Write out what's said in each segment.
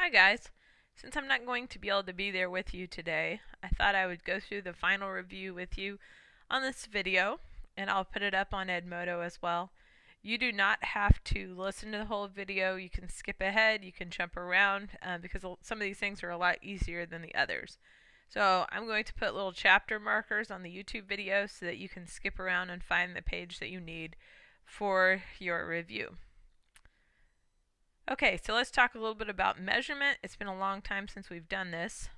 Hi guys. Since I'm not going to be able to be there with you today, I thought I would go through the final review with you on this video, and I'll put it up on Edmodo as well. You do not have to listen to the whole video. You can skip ahead, you can jump around, because some of these things are a lot easier than the others. So I'm going to put little chapter markers on the YouTube video so that you can skip around and find the page that you need for your review. Okay, so let's talk a little bit about measurement. It's been a long time since we've done this.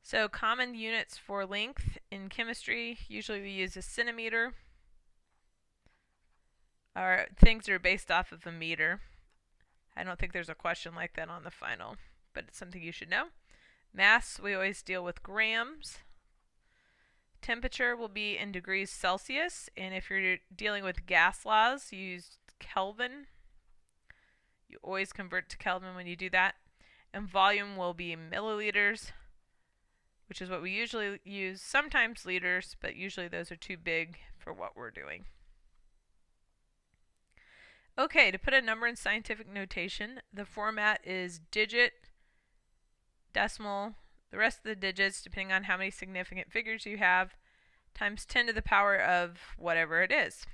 So common units for length in chemistry, usually we use a centimeter, or things that are based off of a meter. I don't think there's a question like that on the final, but it's something you should know. Mass, we always deal with grams. Temperature will be in degrees Celsius, and if you're dealing with gas laws, you use Kelvin. You always convert to Kelvin when you do that. And volume will be milliliters, which is what we usually use. Sometimes liters, but usually those are too big for what we're doing. Okay, to put a number in scientific notation, the format is digit, decimal, the rest of the digits, depending on how many significant figures you have, times 10 to the power of whatever it is.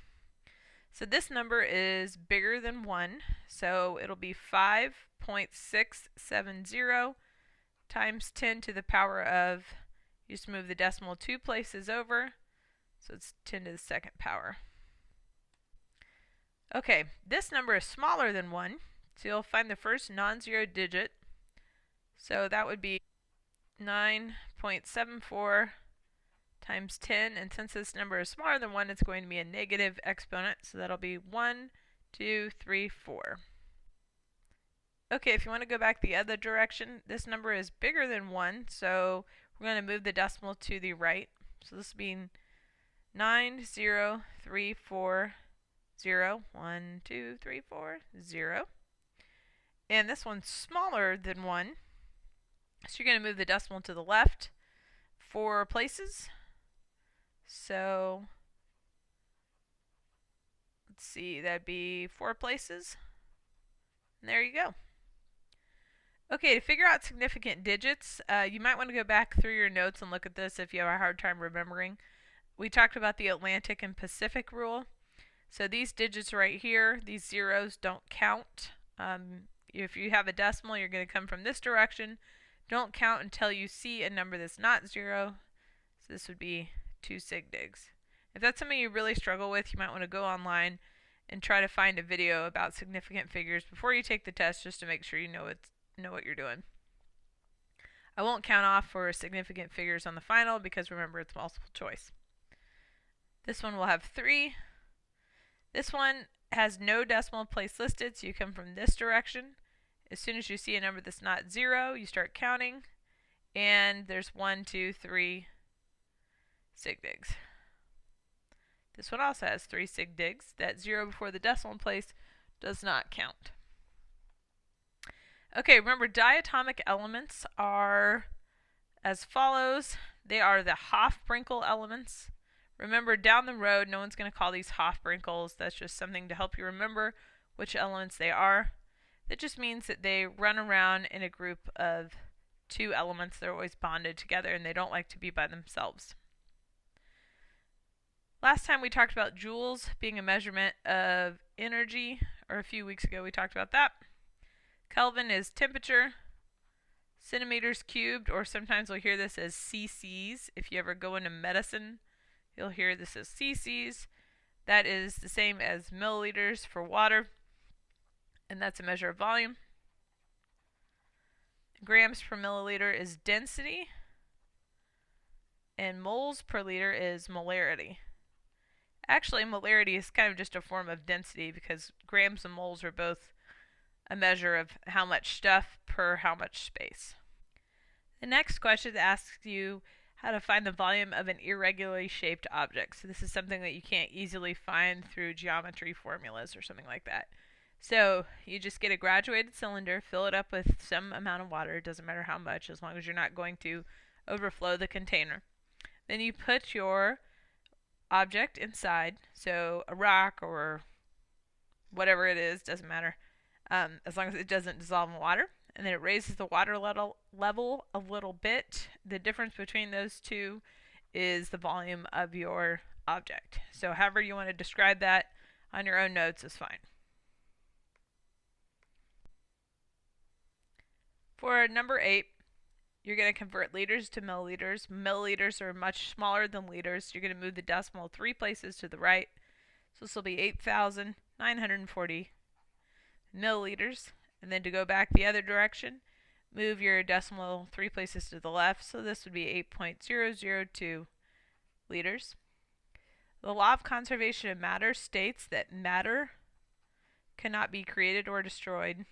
So this number is bigger than 1, so it'll be 5.670 times 10 to the power of, you just move the decimal 2 places over, so it's 10 to the second power. Okay, this number is smaller than 1, so you'll find the first non-zero digit, so that would be 9.74 times 10, and since this number is smaller than 1, it's going to be a negative exponent, so that'll be 1, 2, 3, 4. Okay, if you want to go back the other direction, this number is bigger than 1, so we're going to move the decimal to the right. So this will be 90340, 1, 2, 3, 4, 0. And this one's smaller than 1, so you're going to move the decimal to the left 4 places. So let's see, that'd be 4 places. And there you go. Okay, to figure out significant digits, you might want to go back through your notes and look at this if you have a hard time remembering. We talked about the Atlantic and Pacific rule. So these digits right here, these zeros don't count. If you have a decimal, you're going to come from this direction. Don't count until you see a number that's not 0. So this would be 2 sig digs. If that's something you really struggle with, you might want to go online and try to find a video about significant figures before you take the test, just to make sure you know what you're doing. I won't count off for significant figures on the final because remember, it's multiple choice. This one will have 3. This one has no decimal place listed, so you come from this direction. As soon as you see a number that's not 0, you start counting, and there's 1, 2, 3 sig digs. This one also has 3 sig digs. That 0 before the decimal place does not count. Okay, remember diatomic elements are as follows. They are the Hofbrinkel elements. Remember, down the road, no one's going to call these Hofbrinkels. That's just something to help you remember which elements they are. That just means that they run around in a group of 2 elements. They're always bonded together, and they don't like to be by themselves. Last time we talked about joules being a measurement of energy, or a few weeks ago we talked about that. Kelvin is temperature. Centimeters cubed, or sometimes we'll hear this as cc's. If you ever go into medicine, you'll hear this as cc's. That is the same as milliliters for water, and that's a measure of volume. Grams per milliliter is density, and moles per liter is molarity. Actually, molarity is kind of just a form of density because grams and moles are both a measure of how much stuff per how much space. The next question asks you how to find the volume of an irregularly shaped object. So this is something that you can't easily find through geometry formulas or something like that. So you just get a graduated cylinder, fill it up with some amount of water. It doesn't matter how much, as long as you're not going to overflow the container. Then you put your object inside, so a rock or whatever it is, doesn't matter. as long as it doesn't dissolve in water. And then it raises the water level a little bit. The difference between those two is the volume of your object. So however you want to describe that on your own notes is fine. For number 8, you're going to convert liters to milliliters. Milliliters are much smaller than liters. You're going to move the decimal 3 places to the right. So this will be 8,940 milliliters. And then to go back the other direction, move your decimal 3 places to the left. So this would be 8.002 liters. The law of conservation of matter states that matter cannot be created or destroyed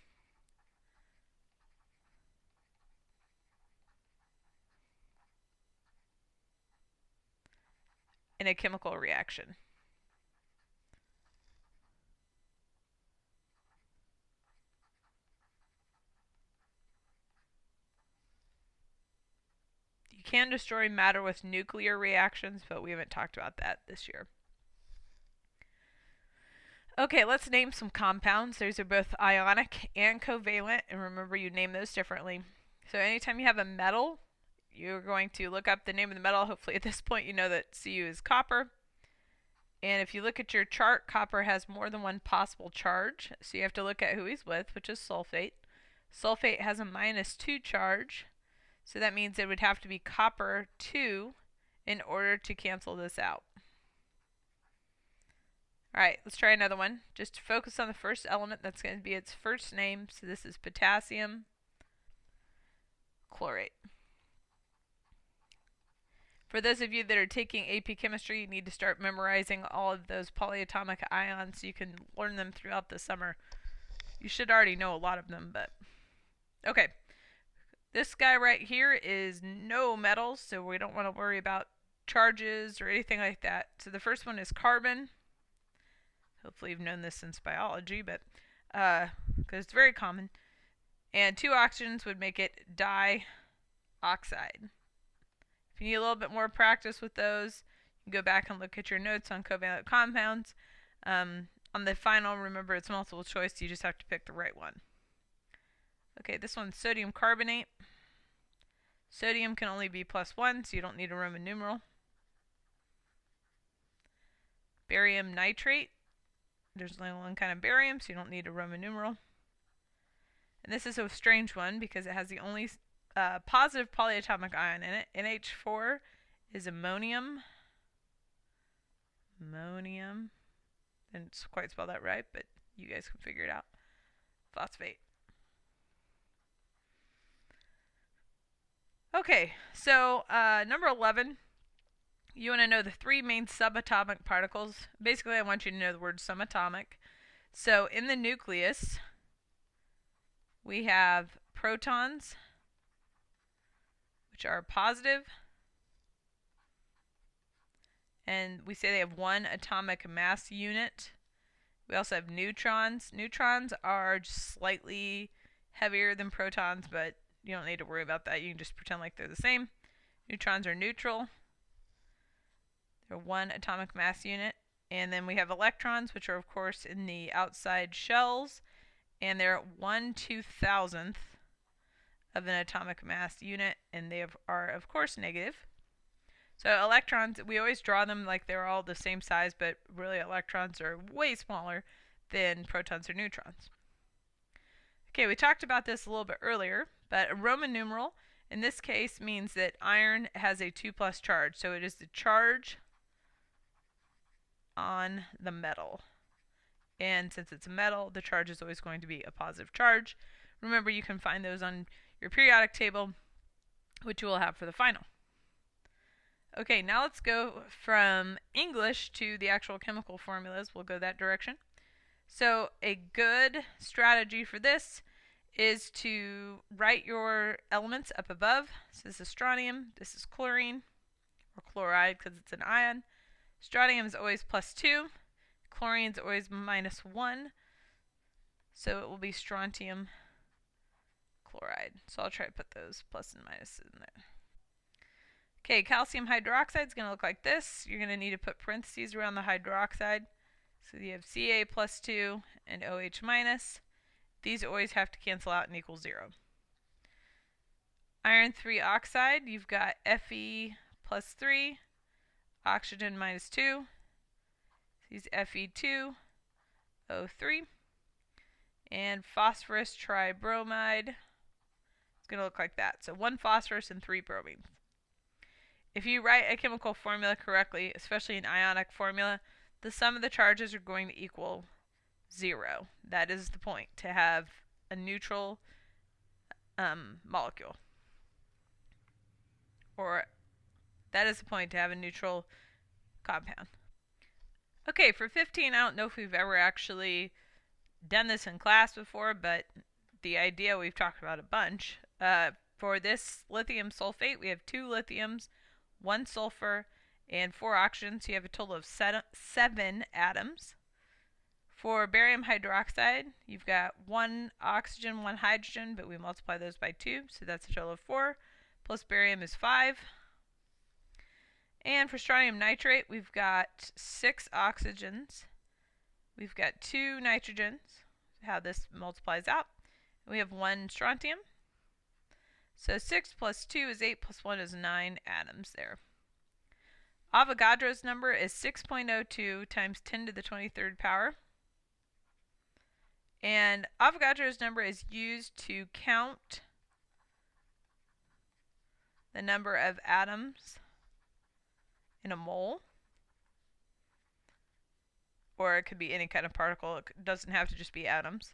in a chemical reaction. You can destroy matter with nuclear reactions, but we haven't talked about that this year. Okay, let's name some compounds. Those are both ionic and covalent, and remember you name those differently. So anytime you have a metal, you're going to look up the name of the metal. Hopefully at this point you know that Cu is copper. And if you look at your chart, copper has more than one possible charge, so you have to look at who he's with, which is sulfate. Sulfate has a -2 charge, so that means it would have to be copper 2 in order to cancel this out. Alright, let's try another one. Just focus on the first element. That's going to be its first name. So this is potassium chlorate. For those of you that are taking AP Chemistry, you need to start memorizing all of those polyatomic ions so you can learn them throughout the summer. You should already know a lot of them, but... Okay. This guy right here is no metals, so we don't want to worry about charges or anything like that. So the first one is carbon. Hopefully you've known this since biology, but because it's very common. And 2 oxygens would make it dioxide. If you need a little bit more practice with those, you can go back and look at your notes on covalent compounds. On the final, remember it's multiple choice, so you just have to pick the right one. Okay, this one's sodium carbonate. Sodium can only be +1, so you don't need a Roman numeral. Barium nitrate. There's only one kind of barium, so you don't need a Roman numeral. And this is a strange one because it has the only positive polyatomic ion in it. NH4 is ammonium. Ammonium. Didn't quite spell that right, but you guys can figure it out. Phosphate. Okay, so number 11. You want to know the 3 main subatomic particles. Basically, I want you to know the word subatomic. So in the nucleus, we have protons, which are positive, and we say they have 1 atomic mass unit. We also have neutrons. Neutrons are just slightly heavier than protons, but you don't need to worry about that. You can just pretend like they're the same. Neutrons are neutral. They're 1 atomic mass unit. And then we have electrons, which are of course in the outside shells, and they're 1/2000th of an atomic mass unit, and they are of course negative. So electrons, we always draw them like they're all the same size, but really electrons are way smaller than protons or neutrons. Okay, we talked about this a little bit earlier, but a Roman numeral in this case means that iron has a 2+ charge, so it is the charge on the metal. And since it's a metal, the charge is always going to be a positive charge. Remember, you can find those on your periodic table, which you will have for the final. Okay, now let's go from English to the actual chemical formulas. We'll go that direction. So a good strategy for this is to write your elements up above. So this is strontium, this is chlorine, or chloride because it's an ion. Strontium is always +2. Chlorine is always -1. So it will be strontium chloride. So I'll try to put those plus and minuses in there. Okay, calcium hydroxide is going to look like this. You're going to need to put parentheses around the hydroxide. So you have Ca +2 and OH-. these always have to cancel out and equal 0. Iron 3 oxide, you've got Fe plus 3, oxygen minus 2, these Fe2, O3, and phosphorus tribromide. It's going to look like that. So 1 phosphorus and 3 bromines. If you write a chemical formula correctly, especially an ionic formula, the sum of the charges are going to equal 0. That is the point, to have a neutral molecule. Or that is the point, to have a neutral compound. Okay, for 15, I don't know if we've ever actually done this in class before, but the idea we've talked about a bunch. For this lithium sulfate, we have 2 lithiums, 1 sulfur, and 4 oxygens, so you have a total of 7 atoms. For barium hydroxide, you've got 1 oxygen, 1 hydrogen, but we multiply those by 2, so that's a total of 4, plus barium is 5. And for strontium nitrate, we've got 6 oxygens, we've got 2 nitrogens, how this multiplies out, and we have 1 strontium. So 6 plus 2 is 8, plus 1 is 9 atoms there. Avogadro's number is 6.02 times 10 to the 23rd power. And Avogadro's number is used to count the number of atoms in a mole. Or it could be any kind of particle. It doesn't have to just be atoms.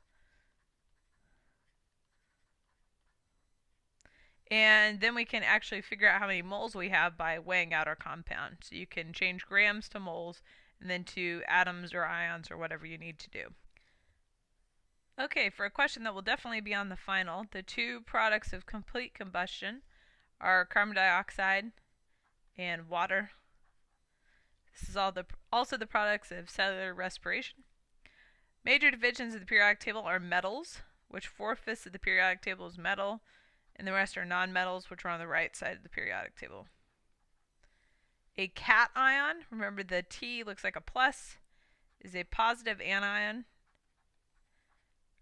And then we can actually figure out how many moles we have by weighing out our compound. So you can change grams to moles and then to atoms or ions or whatever you need to do. Okay, for a question that will definitely be on the final, the 2 products of complete combustion are carbon dioxide and water. This is also the products of cellular respiration. Major divisions of the periodic table are metals, which 4/5 of the periodic table is metal, and the rest are nonmetals, which are on the right side of the periodic table. A cation, remember the T looks like a plus, is a positive anion,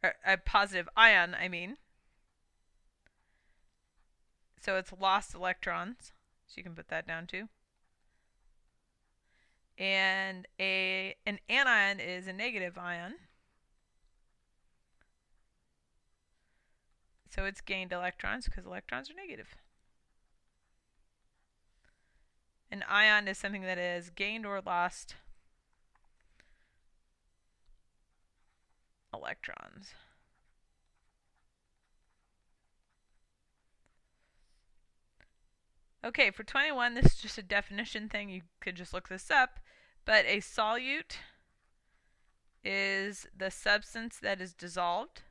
or a positive ion, I mean. So it's lost electrons, so you can put that down too. And an anion is a negative ion. So it's gained electrons because electrons are negative. An ion is something that is gained or lost electrons. Okay, for 21, this is just a definition thing. You could just look this up. But a solute is the substance that is dissolved.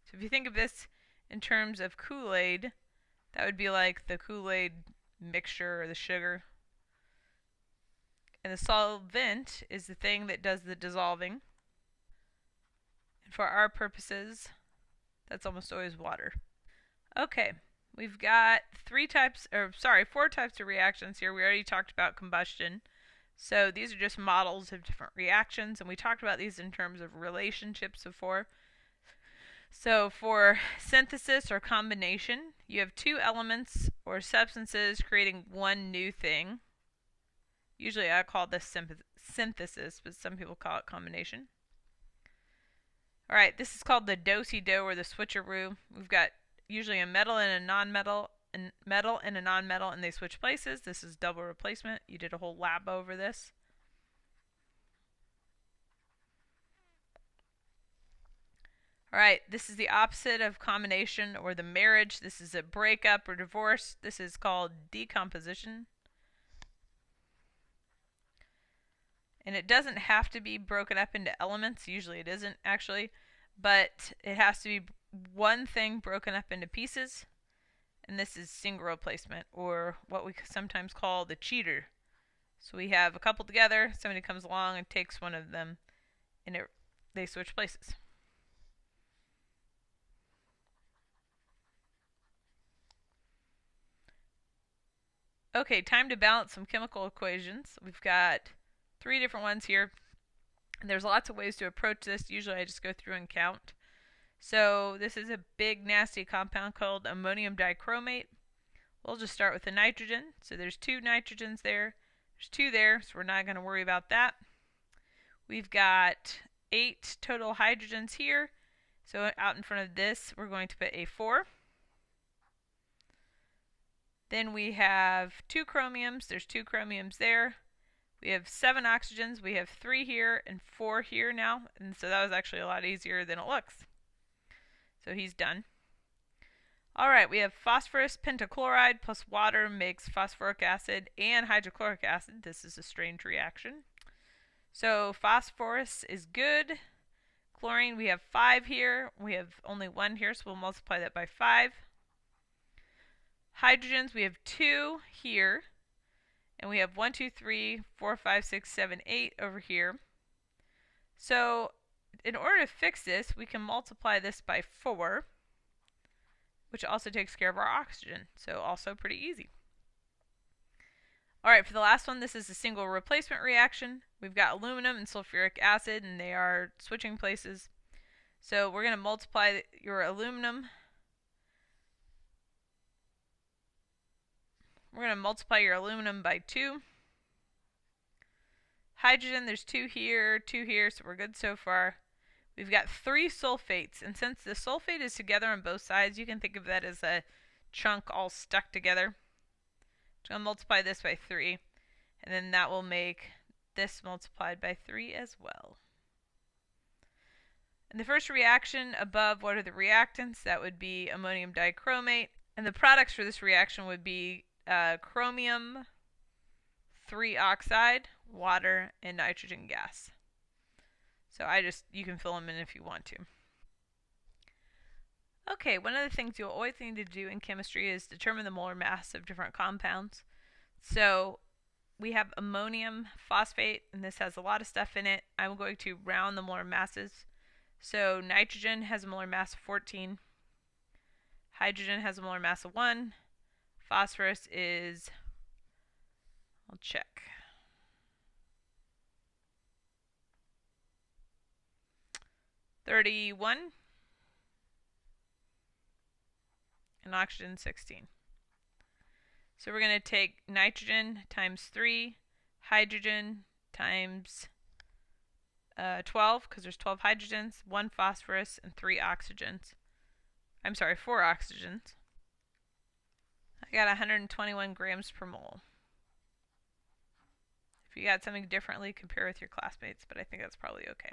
So if you think of this in terms of Kool-Aid, that would be like the Kool-Aid mixture or the sugar. And the solvent is the thing that does the dissolving. And for our purposes, that's almost always water. Okay, we've got 4 types of reactions here. We already talked about combustion. So these are just models of different reactions, and we talked about these in terms of relationships before. So for synthesis or combination, you have 2 elements or substances creating one new thing. Usually I call this synthesis, but some people call it combination. Alright, this is called the do-si-do or the switcheroo. We've got usually a metal and a non-metal, and metal and a non-metal, and they switch places. This is double replacement. You did a whole lab over this. Alright, this is the opposite of combination or the marriage. This is a breakup or divorce. This is called decomposition. And it doesn't have to be broken up into elements. Usually it isn't actually, but it has to be one thing broken up into pieces. And this is single replacement, or what we sometimes call the cheater. So we have a couple together, somebody comes along and takes one of them, and they switch places. Okay, time to balance some chemical equations. We've got 3 different ones here. And there's lots of ways to approach this. Usually I just go through and count. So this is a big nasty compound called ammonium dichromate. We'll just start with the nitrogen. So there's 2 nitrogens there. There's 2 there, so we're not going to worry about that. We've got 8 total hydrogens here. So out in front of this, we're going to put a 4. Then we have 2 chromiums. There's 2 chromiums there. We have 7 oxygens. We have 3 here and 4 here now. And so that was actually a lot easier than it looks. So he's done. Alright, we have phosphorus pentachloride plus water makes phosphoric acid and hydrochloric acid. This is a strange reaction. So phosphorus is good. Chlorine, we have 5 here. We have only 1 here, so we'll multiply that by 5. Hydrogens, we have 2 here. And we have 1, 2, 3, 4, 5, 6, 7, 8 over here. So in order to fix this, we can multiply this by 4, which also takes care of our oxygen. So also pretty easy. Alright, for the last one, this is a single replacement reaction. We've got aluminum and sulfuric acid, and they are switching places. So we're going to multiply your aluminum. We're going to multiply your aluminum by 2. Hydrogen, there's 2 here, 2 here, so we're good so far. We've got 3 sulfates, and since the sulfate is together on both sides, you can think of that as a chunk all stuck together. So I'm going to multiply this by 3, and then that will make this multiplied by 3 as well. In the first reaction above, what are the reactants? That would be ammonium dichromate, and the products for this reaction would be chromium 3 oxide, water, and nitrogen gas. So you can fill them in if you want to. Okay, one of the things you'll always need to do in chemistry is determine the molar mass of different compounds. So we have ammonium phosphate, and this has a lot of stuff in it. I'm going to round the molar masses. So nitrogen has a molar mass of 14. Hydrogen has a molar mass of 1. Phosphorus is, I'll check, 31, and oxygen 16. So we're going to take nitrogen times 3, hydrogen times 12, because there's 12 hydrogens, 1 phosphorus, and 3 oxygens. I'm sorry, 4 oxygens. I got 121 grams per mole. If you got something differently, compare with your classmates, but I think that's probably okay.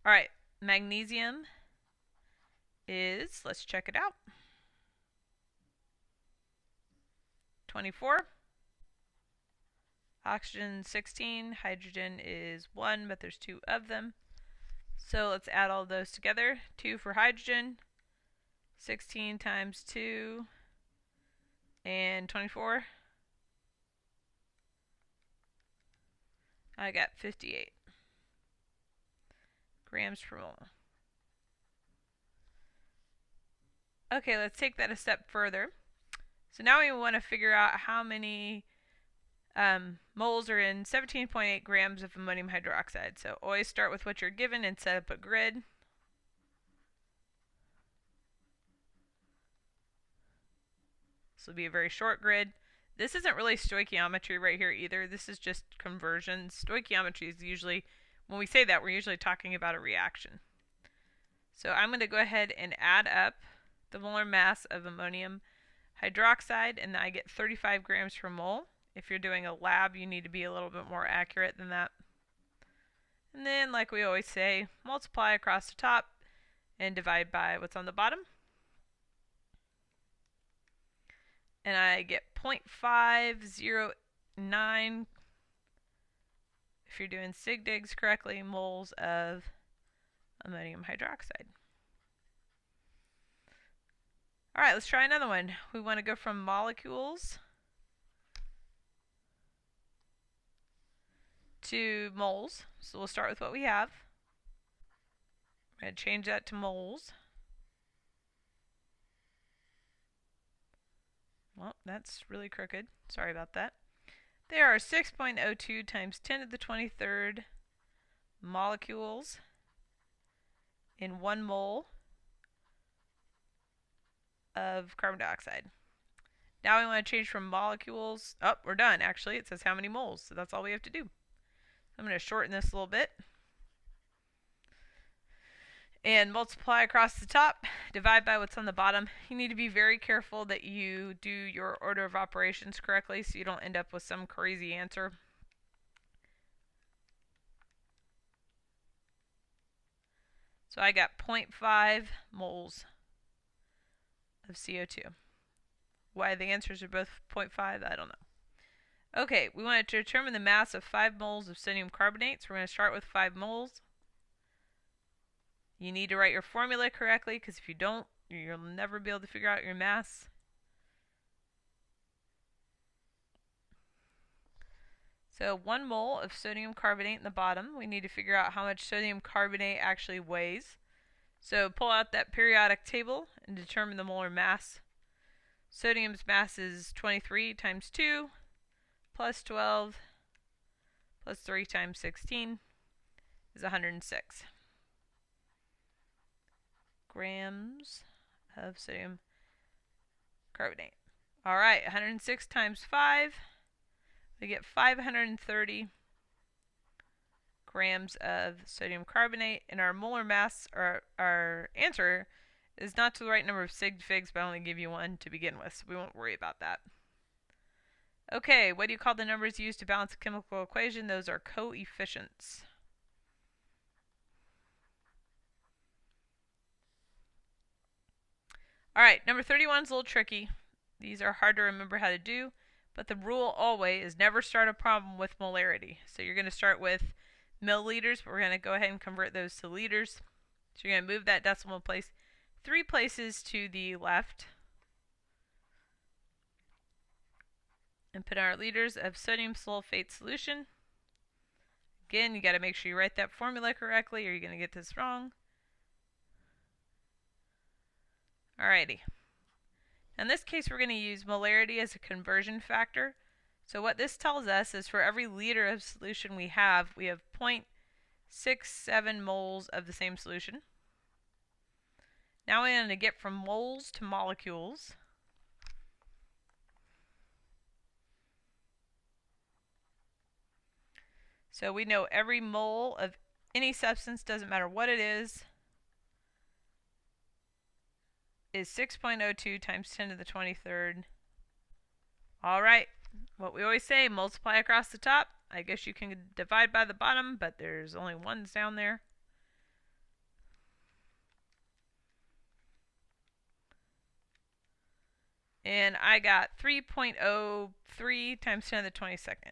Alright, magnesium is, let's check it out, 24. Oxygen 16, hydrogen is 1, but there's 2 of them. So let's add all those together. 2 for hydrogen, 16 times 2, and 24. I got 58 grams per mole. Okay, let's take that a step further. So now we want to figure out how many moles are in 17.8 grams of ammonium hydroxide. So always start with what you're given and set up a grid. This will be a very short grid. This isn't really stoichiometry right here either. This is just conversions. Stoichiometry is usually, when we say that, we're usually talking about a reaction. So I'm going to go ahead and add up the molar mass of ammonium hydroxide, and I get 35 grams per mole. If you're doing a lab, you need to be a little bit more accurate than that. And then, like we always say, multiply across the top and divide by what's on the bottom. And I get 0.509, if you're doing SIG-DIGs correctly, moles of ammonium hydroxide. Alright, let's try another one. We want to go from molecules to moles. So we'll start with what we have. I'm going to change that to moles. Well, that's really crooked. Sorry about that. There are 6.02 times 10 to the 23rd molecules in 1 mole of carbon dioxide. Now we want to change from molecules. Oh, we're done actually. It says how many moles, so that's all we have to do. I'm going to shorten this a little bit. And multiply across the top, divide by what's on the bottom. You need to be very careful that you do your order of operations correctly so you don't end up with some crazy answer. So I got 0.5 moles of CO2. Why the answers are both 0.5, I don't know. Okay, we want to determine the mass of 5 moles of sodium carbonate, so we're going to start with 5 moles. You need to write your formula correctly, because if you don't, you'll never be able to figure out your mass. So 1 mole of sodium carbonate in the bottom. We need to figure out how much sodium carbonate actually weighs. So pull out that periodic table and determine the molar mass. Sodium's mass is 23 times 2 plus 12 plus 3 times 16 is 106 grams of sodium carbonate. Alright, 106 times 5, we get 530 grams of sodium carbonate, and our molar mass, or our answer, is not to the right number of sig figs, but I only give you one to begin with, so we won't worry about that. Okay, what do you call the numbers used to balance a chemical equation? Those are coefficients. Alright, number 31 is a little tricky. These are hard to remember how to do, but the rule always is never start a problem with molarity. So you're going to start with milliliters, but we're going to go ahead and convert those to liters. So you're going to move that decimal place 3 places to the left and put our liters of sodium sulfate solution. Again, you got to make sure you write that formula correctly or you're going to get this wrong. Alrighty. In this case, we're going to use molarity as a conversion factor. So what this tells us is for every liter of solution we have 0.67 moles of the same solution. Now we're going to get from moles to molecules. So we know every mole of any substance, doesn't matter what it is 6.02 times 10 to the 23rd. Alright, what we always say, multiply across the top. I guess you can divide by the bottom, but there's only ones down there. And I got 3.03 times 10 to the 22nd.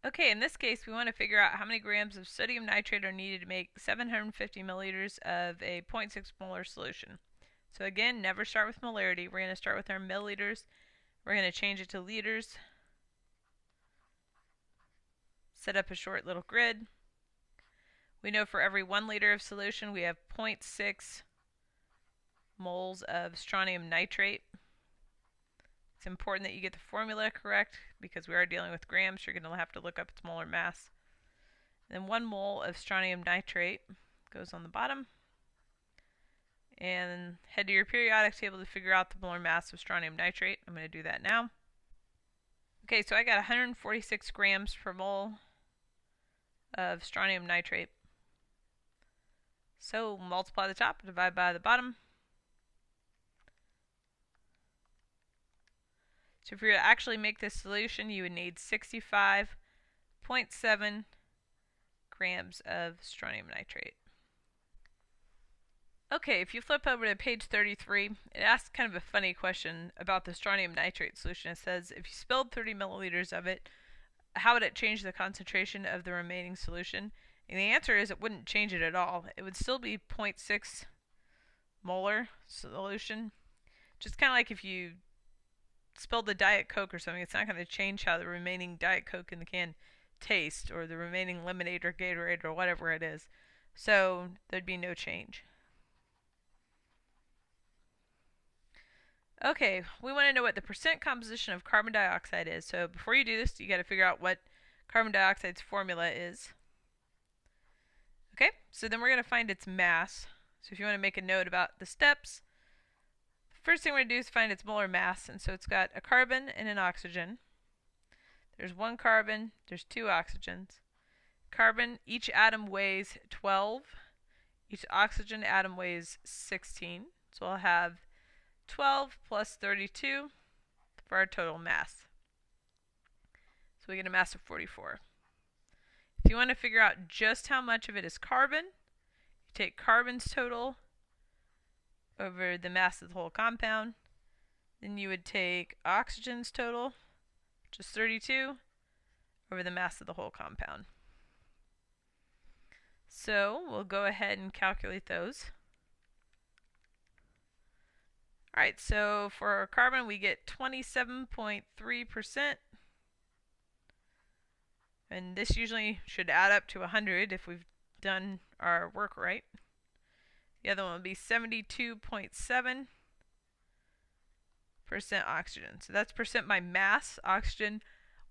Okay, in this case, we want to figure out how many grams of sodium nitrate are needed to make 750 milliliters of a 0.6 molar solution. So again, never start with molarity. We're going to start with our milliliters. We're going to change it to liters. Set up a short little grid. We know for every 1 liter of solution, we have 0.6 moles of strontium nitrate. It's important that you get the formula correct because we are dealing with grams. So you're going to have to look up its molar mass. Then 1 mole of strontium nitrate goes on the bottom. And head to your periodic table to figure out the molar mass of strontium nitrate. I'm going to do that now. Okay, so I got 146 grams per mole of strontium nitrate. So multiply the top, divide by the bottom. So if you were to actually make this solution, you would need 65.7 grams of strontium nitrate. Okay, if you flip over to page 33, it asks kind of a funny question about the strontium nitrate solution. It says, if you spilled 30 milliliters of it, how would it change the concentration of the remaining solution? And the answer is it wouldn't change it at all. It would still be 0.6 molar solution. Just kind of like if you spilled the Diet Coke or something, it's not going to change how the remaining Diet Coke in the can taste, or the remaining lemonade or Gatorade or whatever it is. So there'd be no change. Okay, we want to know what the percent composition of carbon dioxide is. So before you do this, you got to figure out what carbon dioxide's formula is. Okay, so then we're going to find its mass. So if you want to make a note about the steps, the first thing we're going to do is find its molar mass. And so it's got a carbon and an oxygen. There's one carbon, there's two oxygens. Carbon, each atom weighs 12. Each oxygen atom weighs 16. So I'll have 12 plus 32 for our total mass. So we get a mass of 44. If you want to figure out just how much of it is carbon, you take carbon's total over the mass of the whole compound. Then you would take oxygen's total, which is 32, over the mass of the whole compound. So we'll go ahead and calculate those. Alright, so for carbon we get 27.3%. And this usually should add up to 100 if we've done our work right. The other one would be 72.7% oxygen. So that's percent by mass. Oxygen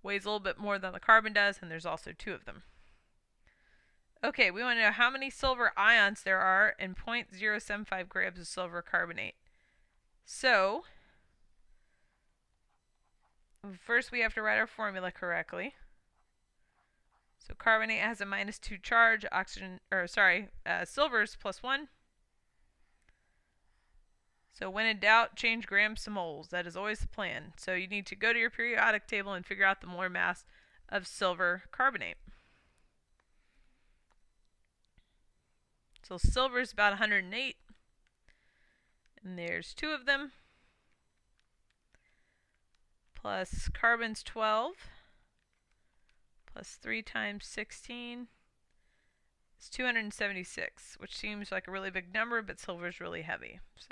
weighs a little bit more than the carbon does, and there's also two of them. Okay, we want to know how many silver ions there are in 0.075 grams of silver carbonate. So, first we have to write our formula correctly. So carbonate has a -2 charge, silver's +1. So when in doubt, change grams to moles. That is always the plan. So you need to go to your periodic table and figure out the molar mass of silver carbonate. So silver is about 108. And there's two of them. Plus carbon's 12. Plus 3 times 16 is 276, which seems like a really big number, but silver is really heavy. So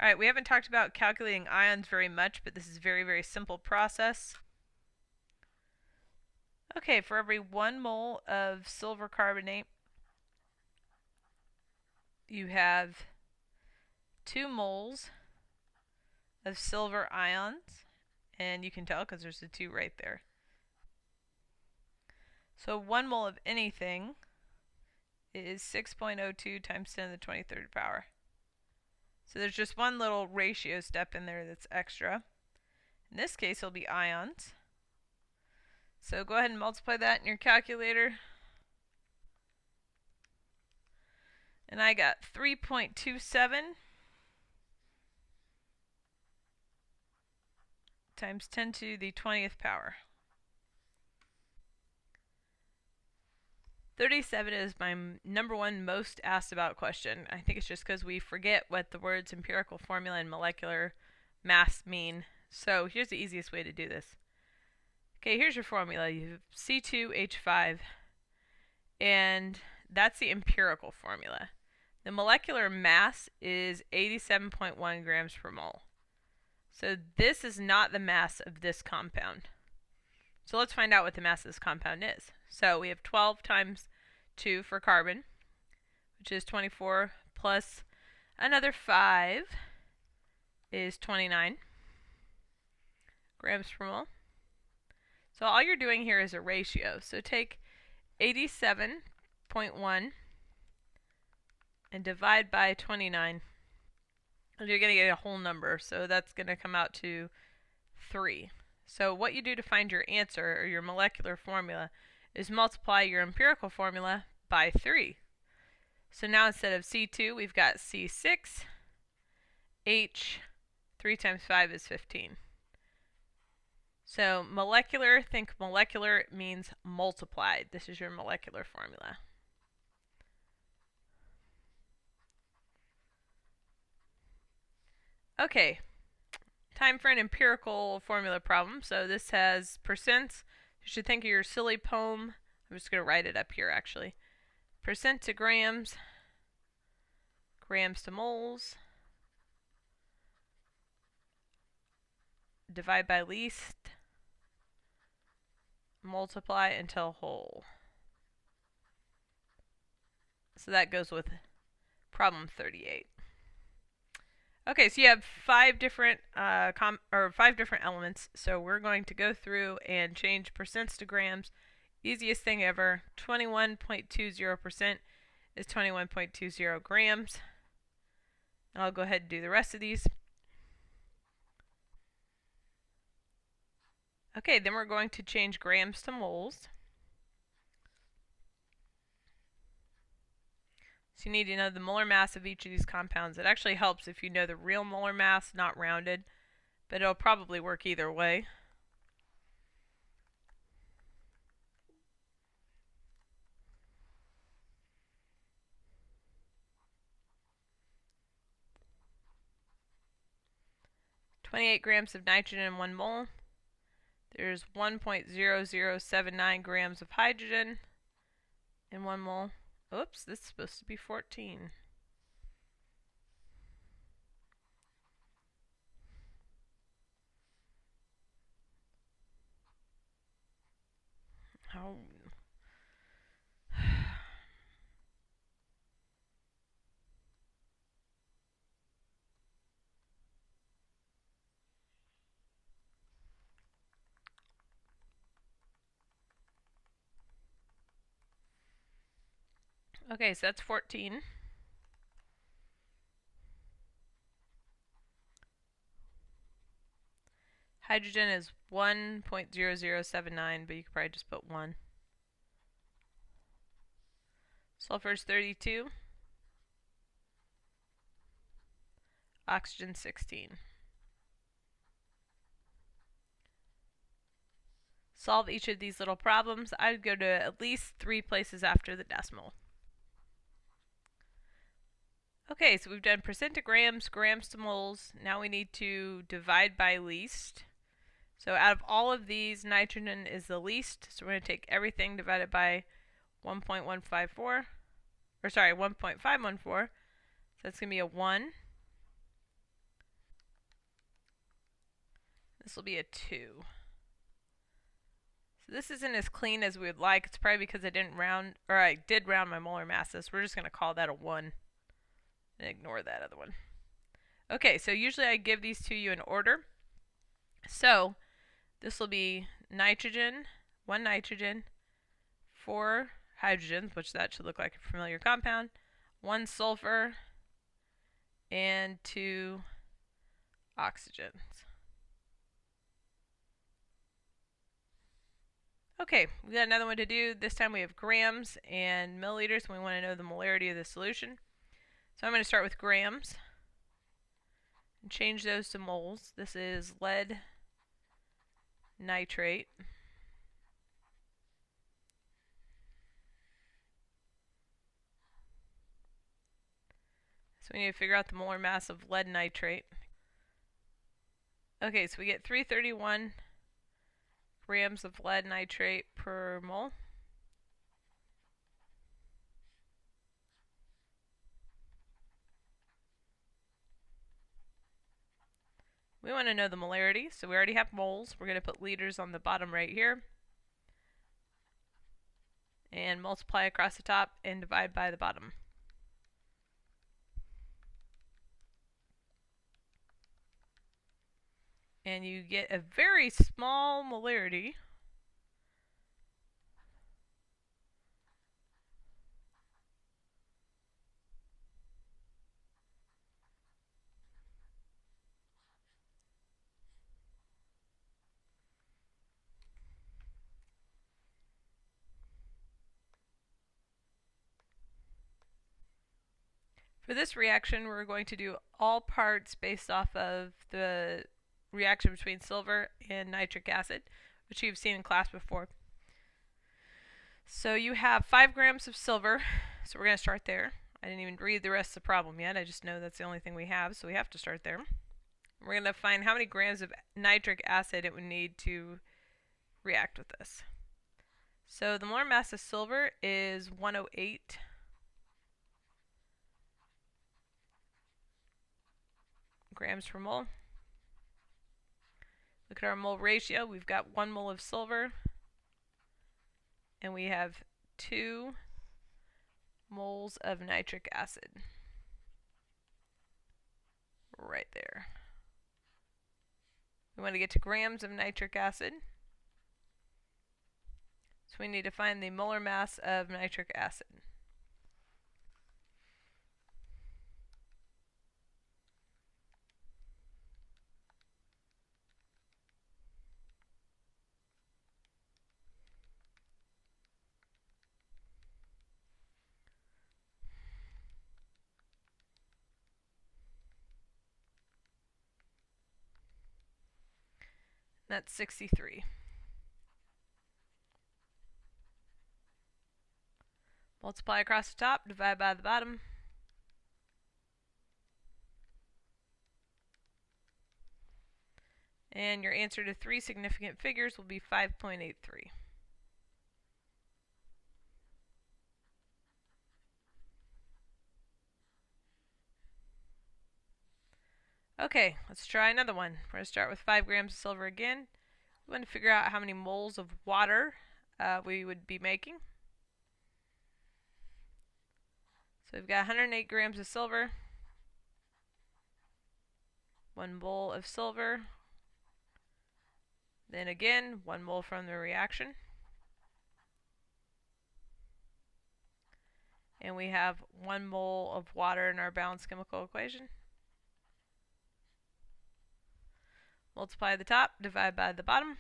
alright, we haven't talked about calculating ions very much, but this is a very, very simple process. Okay, for every 1 mole of silver carbonate, you have 2 moles of silver ions, and you can tell because there's a 2 right there. So 1 mole of anything is 6.02 times 10 to the 23rd power. So there's just one little ratio step in there that's extra. In this case, it'll be ions. So go ahead and multiply that in your calculator. And I got 3.27 times 10 to the 20th power. 37 is my #1 most asked about question. I think it's just because we forget what the words empirical formula and molecular mass mean. So here's the easiest way to do this. Okay, here's your formula. You have C2H5, and that's the empirical formula. The molecular mass is 87.1 grams per mole. So this is not the mass of this compound. So let's find out what the mass of this compound is. So we have 12 times 2 for carbon, which is 24, plus another 5 is 29 grams per mole. So all you're doing here is a ratio. So take 87.1 and divide by 29. And you're going to get a whole number, so that's going to come out to 3. So what you do to find your answer, or your molecular formula, is multiply your empirical formula by 3. So now instead of C2, we've got C6, H, 3 times 5 is 15. So molecular, think molecular means multiplied. This is your molecular formula. Okay, time for an empirical formula problem. So this has percents. You should think of your silly poem. I'm just going to write it up here actually. Percent to grams, grams to moles, divide by least, multiply until whole. So that goes with problem 38. Okay, so you have five different elements. So we're going to go through and change percents to grams. Easiest thing ever. 21.20% is 21.20 grams. And I'll go ahead and do the rest of these. Okay, then we're going to change grams to moles. So you need to know the molar mass of each of these compounds. It actually helps if you know the real molar mass, not rounded, but it'll probably work either way. "28 grams of nitrogen in 1 mole. There's 1.0079 grams of hydrogen in 1 mole. Oops, this is supposed to be 14. Oh. Okay, so that's 14. Hydrogen is 1.0079, but you could probably just put 1. Sulfur is 32. Oxygen 16. Solve each of these little problems. I'd go to at least 3 places after the decimal. Okay, so we've done percent to grams, grams to moles. Now we need to divide by least. So out of all of these, nitrogen is the least. So we're going to take everything divided by 1.154. Or sorry, 1.514. So that's going to be a 1. This will be a 2. So this isn't as clean as we would like. It's probably because I didn't round, or I did round my molar masses. We're just going to call that a 1 and ignore that other one. Okay, so usually I give these to you in order. So this will be nitrogen, 1 nitrogen, 4 hydrogens, which that should look like a familiar compound, 1 sulfur, and 2 oxygens. Okay, we got another one to do. This time we have grams and milliliters, and we want to know the molarity of the solution. So I'm going to start with grams and change those to moles. This is lead nitrate. So we need to figure out the molar mass of lead nitrate. Okay, so we get 331 grams of lead nitrate per mole. We want to know the molarity, so we already have moles. We're going to put liters on the bottom right here. And multiply across the top and divide by the bottom. And you get a very small molarity. For this reaction, we're going to do all parts based off of the reaction between silver and nitric acid, which you've seen in class before. So you have 5 grams of silver, so we're going to start there. I didn't even read the rest of the problem yet, I just know that's the only thing we have, so we have to start there. We're going to find how many grams of nitric acid it would need to react with this. So the molar mass of silver is 108 grams per mole. Look at our mole ratio. We've got 1 mole of silver, and we have 2 moles of nitric acid. Right there. We want to get to grams of nitric acid. So we need to find the molar mass of nitric acid. That's 63. Multiply across the top, divide by the bottom. And your answer to 3 significant figures will be 5.83. Okay, let's try another one. We're going to start with 5 grams of silver again. We want to figure out how many moles of water we would be making. So we've got 108 grams of silver, 1 mole of silver, then again 1 mole from the reaction. And we have 1 mole of water in our balanced chemical equation. Multiply the top, divide by the bottom.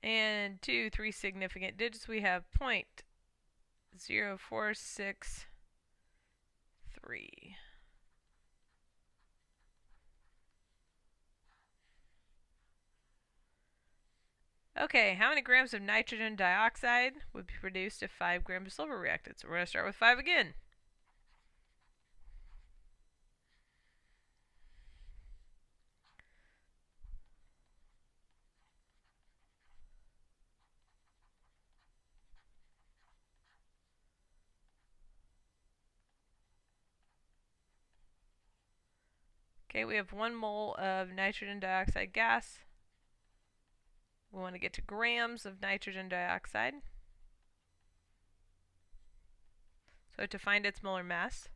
And 2, 3 significant digits, we have 0.0463. Okay, how many grams of nitrogen dioxide would be produced if 5 grams of silver reacted? So we're going to start with 5 again. Okay, we have 1 mole of nitrogen dioxide gas. We want to get to grams of nitrogen dioxide. So to find its molar mass,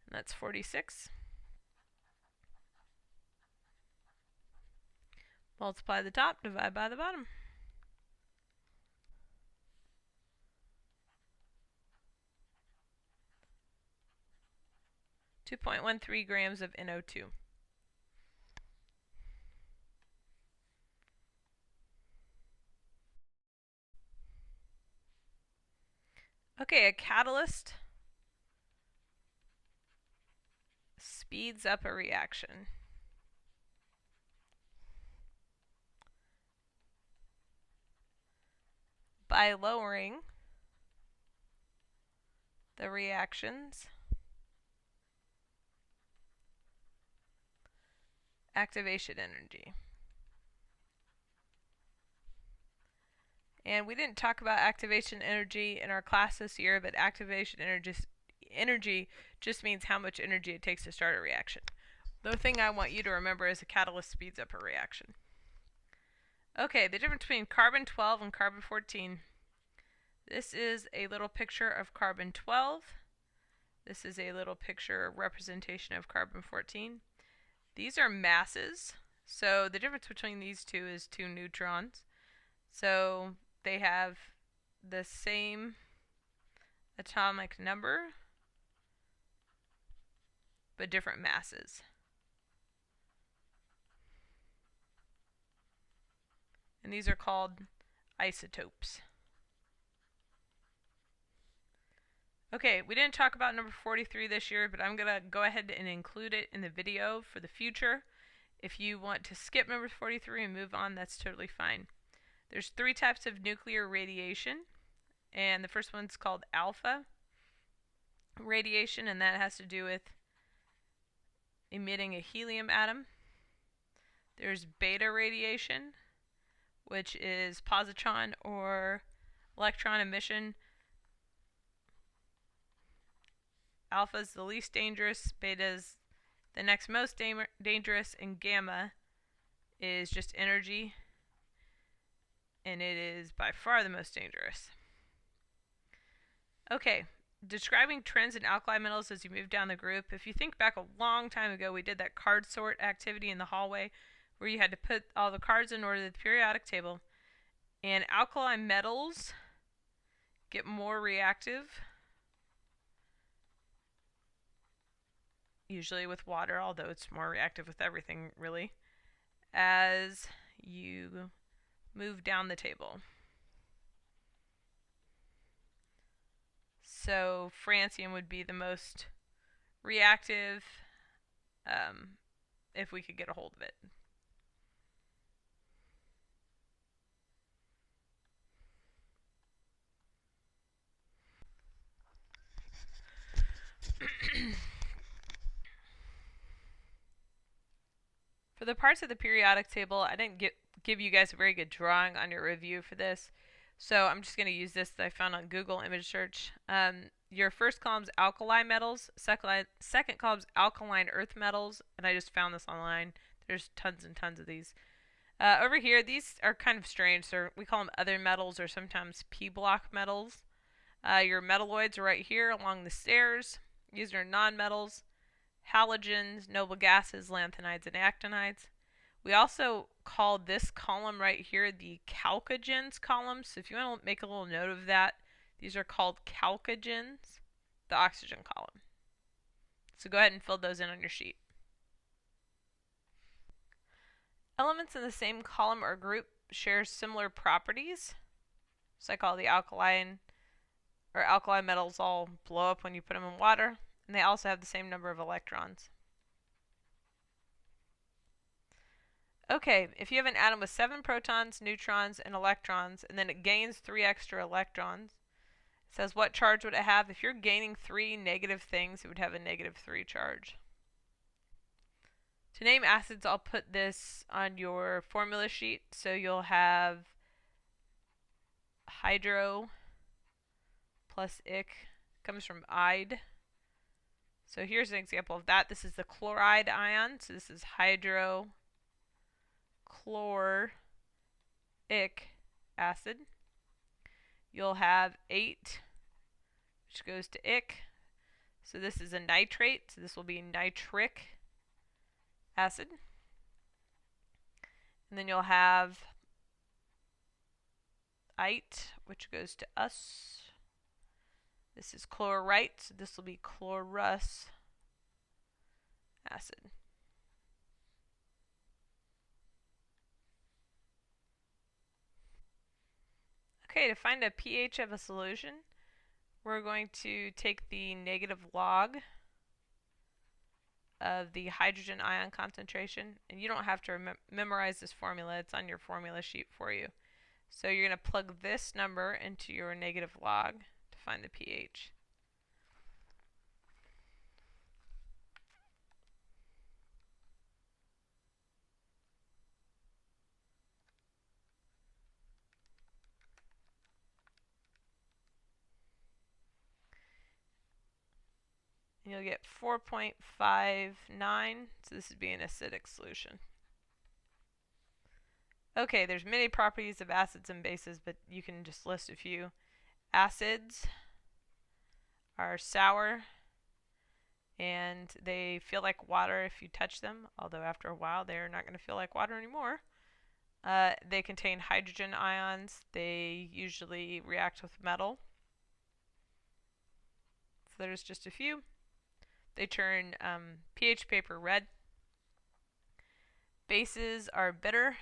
and that's 46. Multiply the top, divide by the bottom. 2.13 grams of NO2. Okay, a catalyst speeds up a reaction. By lowering the reaction's activation energy. And we didn't talk about activation energy in our class this year, but activation energy just means how much energy it takes to start a reaction. The thing I want you to remember is a catalyst speeds up a reaction. Okay, the difference between carbon-12 and carbon-14. This is a little picture of carbon-12. This is a little picture representation of carbon-14. These are masses, so the difference between these two is 2 neutrons. So they have the same atomic number, but different masses. And these are called isotopes. Okay, we didn't talk about number 43 this year, but I'm going to go ahead and include it in the video for the future. If you want to skip number 43 and move on, that's totally fine. There's 3 types of nuclear radiation, and the first one's called alpha radiation, and that has to do with emitting a helium atom. There's beta radiation, which is positron or electron emission. Alpha is the least dangerous, beta is the next most dangerous, and gamma is just energy, and it is by far the most dangerous. Okay, describing trends in alkali metals as you move down the group. If you think back a long time ago, we did that card sort activity in the hallway where you had to put all the cards in order to the periodic table. And alkali metals get more reactive, usually with water, although it's more reactive with everything really, as you move down the table. So francium would be the most reactive, if we could get a hold of it. For the parts of the periodic table, I didn't give you guys a very good drawing on your review for this, so I'm just going to use this that I found on Google image search. Your first column's alkali metals, second column's alkaline earth metals, and I just found this online. There's tons and tons of these. Over here, these are kind of strange. So we call them other metals or sometimes P-block metals. Your metalloids are right here along the stairs. These are nonmetals, halogens, noble gases, lanthanides, and actinides. We also call this column right here the chalcogens column. So if you want to make a little note of that, these are called chalcogens, the oxygen column. So go ahead and fill those in on your sheet. Elements in the same column or group share similar properties. So like all the alkali metals all blow up when you put them in water, and they also have the same number of electrons. Okay, if you have an atom with 7 protons, neutrons, and electrons, and then it gains 3 extra electrons, it says what charge would it have? If you're gaining 3 negative things, it would have a -3 charge. To name acids, I'll put this on your formula sheet. So you'll have hydro plus ic comes from ide. So here's an example of that. This is the chloride ion. So this is hydrochloric acid. You'll have 8, which goes to ic. So this is a nitrate. So this will be nitric acid. And then you'll have ite, which goes to us. This is chlorite, so this will be chlorous acid. Okay, to find a pH of a solution, we're going to take the negative log of the hydrogen ion concentration, and you don't have to memorize this formula, it's on your formula sheet for you. So you're going to plug this number into your negative log to find the pH. And you'll get 4.59, so this would be an acidic solution. Okay, there's many properties of acids and bases, but you can just list a few. Acids are sour, and they feel like water if you touch them, although after a while they're not going to feel like water anymore. They contain hydrogen ions. They usually react with metal. So there's just a few. They turn pH paper red. Bases are bitter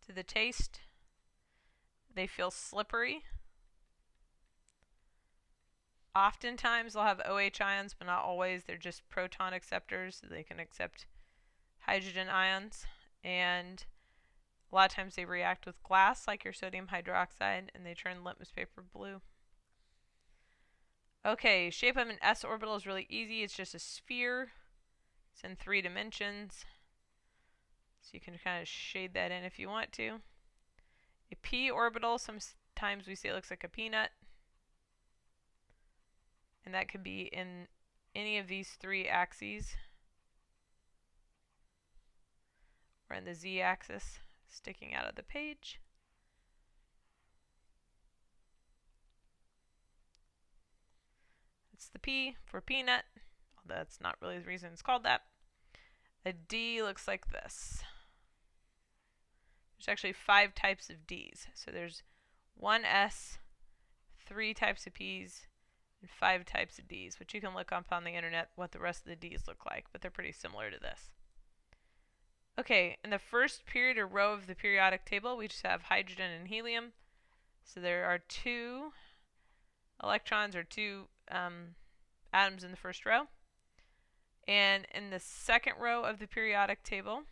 to the taste. They feel slippery. Oftentimes they'll have OH ions, but not always. They're just proton acceptors, so they can accept hydrogen ions. And a lot of times they react with glass, like your sodium hydroxide, and they turn litmus paper blue. Okay, shape of an s orbital is really easy. It's just a sphere. It's in 3 dimensions. So you can kind of shade that in if you want to. A p orbital, sometimes we say it looks like a peanut. And that could be in any of these 3 axes. We're in the z-axis, sticking out of the page. It's the P for peanut, although that's not really the reason it's called that. A D looks like this. There's actually 5 types of Ds. So there's 1 S, 3 types of Ps, and 5 types of Ds, which you can look up on the internet what the rest of the Ds look like, but they're pretty similar to this. Okay, in the first period or row of the periodic table, we just have hydrogen and helium. So there are 2 electrons or 2 atoms in the first row. And in the second row of the periodic table,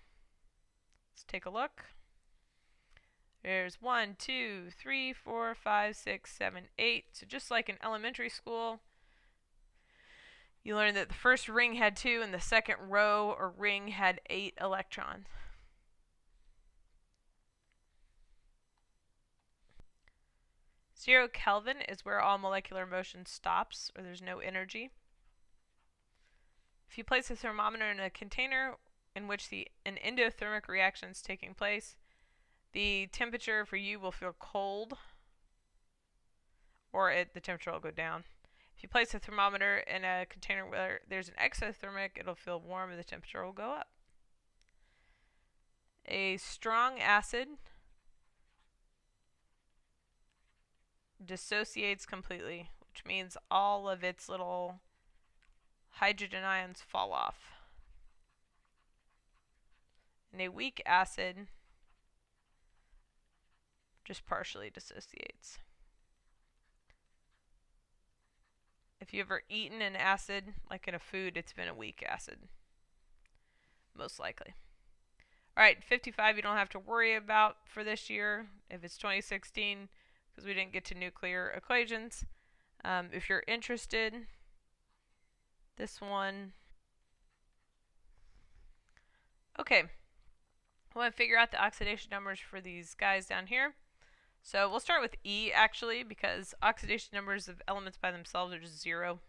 let's take a look. There's 1, 2, 3, 4, 5, 6, 7, 8. So just like in elementary school, you learned that the first ring had 2 and the second row or ring had 8 electrons. Zero Kelvin is where all molecular motion stops, or there's no energy. If you place a thermometer in a container in which an endothermic reaction is taking place, the temperature for you will feel cold, or the temperature will go down. If you place a thermometer in a container where there's an exothermic, it'll feel warm and the temperature will go up. A strong acid dissociates completely, which means all of its little hydrogen ions fall off. And a weak acid just partially dissociates. If you've ever eaten an acid, like in a food, it's been a weak acid, most likely. Alright, 55 you don't have to worry about for this year, if it's 2016, because we didn't get to nuclear equations. If you're interested, this one. Okay, I want to figure out the oxidation numbers for these guys down here. So we'll start with E actually, because oxidation numbers of elements by themselves are just 0.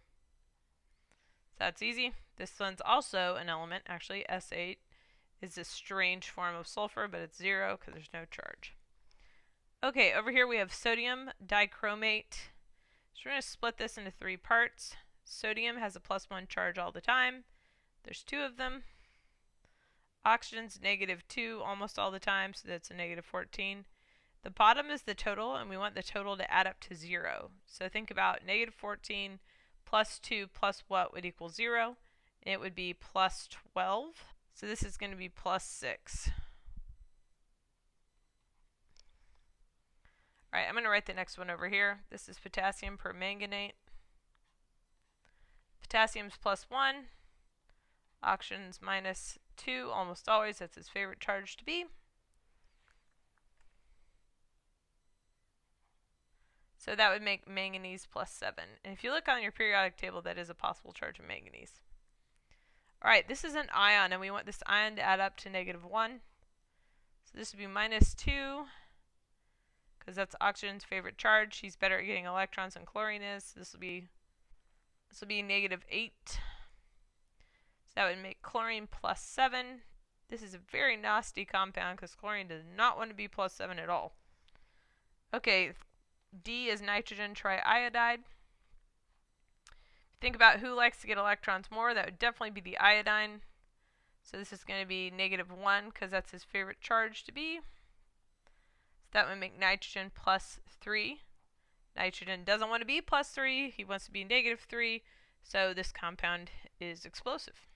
So that's easy. This one's also an element, actually. S8 is a strange form of sulfur, but it's 0 because there's no charge. Okay, over here we have sodium dichromate. So we're going to split this into 3 parts. Sodium has a +1 charge all the time. There's 2 of them. Oxygen's -2 almost all the time, so that's a -14. The bottom is the total, and we want the total to add up to 0. So think about -14 plus 2 plus what would equal 0, and it would be +12. So this is going to be +6. Alright, I'm going to write the next one over here. This is potassium permanganate. Potassium's +1. Oxygen's -2, almost always. That's his favorite charge to be. So that would make manganese +7. And if you look on your periodic table, that is a possible charge of manganese. Alright, this is an ion, and we want this ion to add up to -1. So this would be -2, because that's oxygen's favorite charge. He's better at getting electrons than chlorine is. So this will be -8. So that would make chlorine +7. This is a very nasty compound because chlorine does not want to be +7 at all. Okay, D is nitrogen triiodide. Think about who likes to get electrons more. That would definitely be the iodine. So this is going to be -1 because that's his favorite charge to be. So that would make nitrogen +3. Nitrogen doesn't want to be +3. He wants to be -3. So this compound is explosive.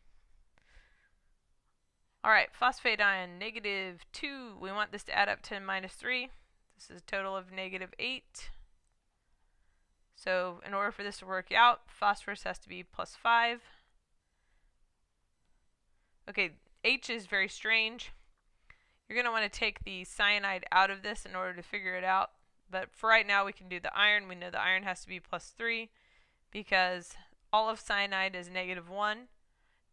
Alright, phosphate ion, -2. We want this to add up to -3. This is a total of -8. So in order for this to work out, phosphorus has to be +5. Okay, H is very strange. You're going to want to take the cyanide out of this in order to figure it out. But for right now, we can do the iron. We know the iron has to be +3 because all of cyanide is -1.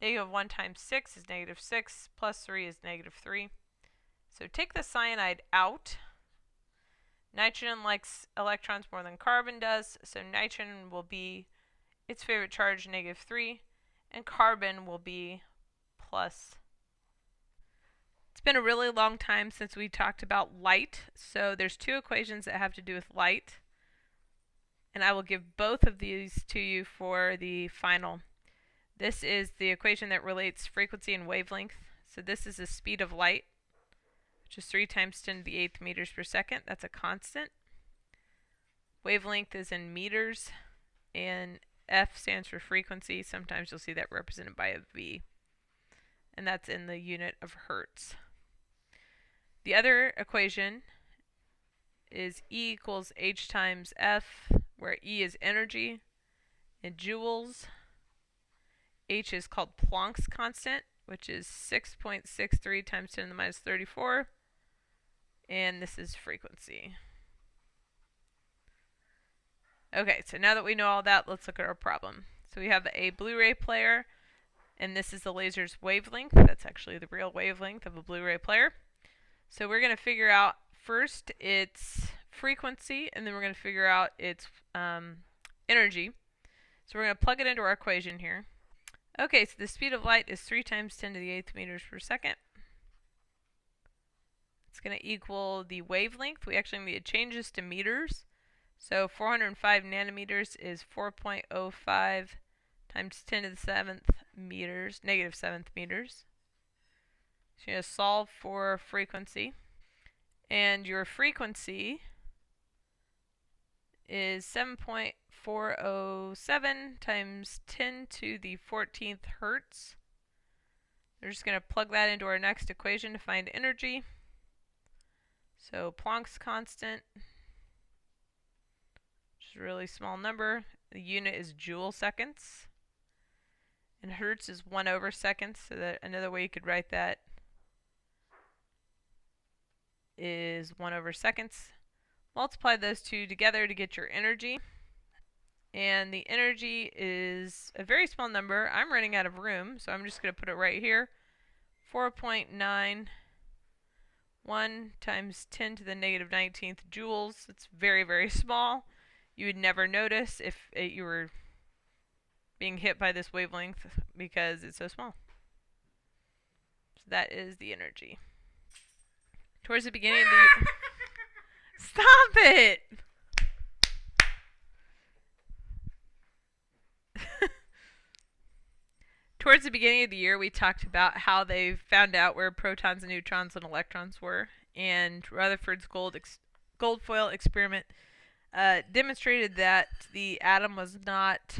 -1 times 6 is -6, +3 is -3. So take the cyanide out. Nitrogen likes electrons more than carbon does, so nitrogen will be its favorite charge, -3, and carbon will be +. It's been a really long time since we talked about light, so there's two equations that have to do with light, and I will give both of these to you for the final. This is the equation that relates frequency and wavelength. So this is the speed of light, which is 3 times 10 to the 8th meters per second. That's a constant. Wavelength is in meters, and F stands for frequency. Sometimes you'll see that represented by a V, and that's in the unit of hertz. The other equation is E equals H times F, where E is energy in joules. H is called Planck's constant, which is 6.63 times 10 to the minus 34. And this is frequency. Okay, so now that we know all that, let's look at our problem. So we have a Blu-ray player, and this is the laser's wavelength. That's actually the real wavelength of a Blu-ray player. So we're going to figure out first its frequency, and then we're going to figure out its energy. So we're going to plug it into our equation here. Okay, so the speed of light is 3 times 10 to the 8th meters per second. It's going to equal the wavelength. We actually need to change this to meters. So 405 nanometers is 4.05 times 10 to the 7th meters, negative 7th meters. So you're going to solve for frequency. And your frequency is 7.407 times 10 to the 14th hertz. We're just going to plug that into our next equation to find energy. So Planck's constant, which is a really small number. The unit is joule seconds. And hertz is 1 over seconds, so that another way you could write that is 1 over seconds. Multiply those two together to get your energy. And the energy is a very small number. I'm running out of room, so I'm just going to put it right here. 4.91 times 10 to the negative 19th joules. It's very, very small. You would never notice if you were being hit by this wavelength because it's so small. So that is the energy. Towards the beginning of the... Stop it! Towards the beginning of the year, we talked about how they found out where protons and neutrons and electrons were, and Rutherford's gold foil experiment demonstrated that the atom was not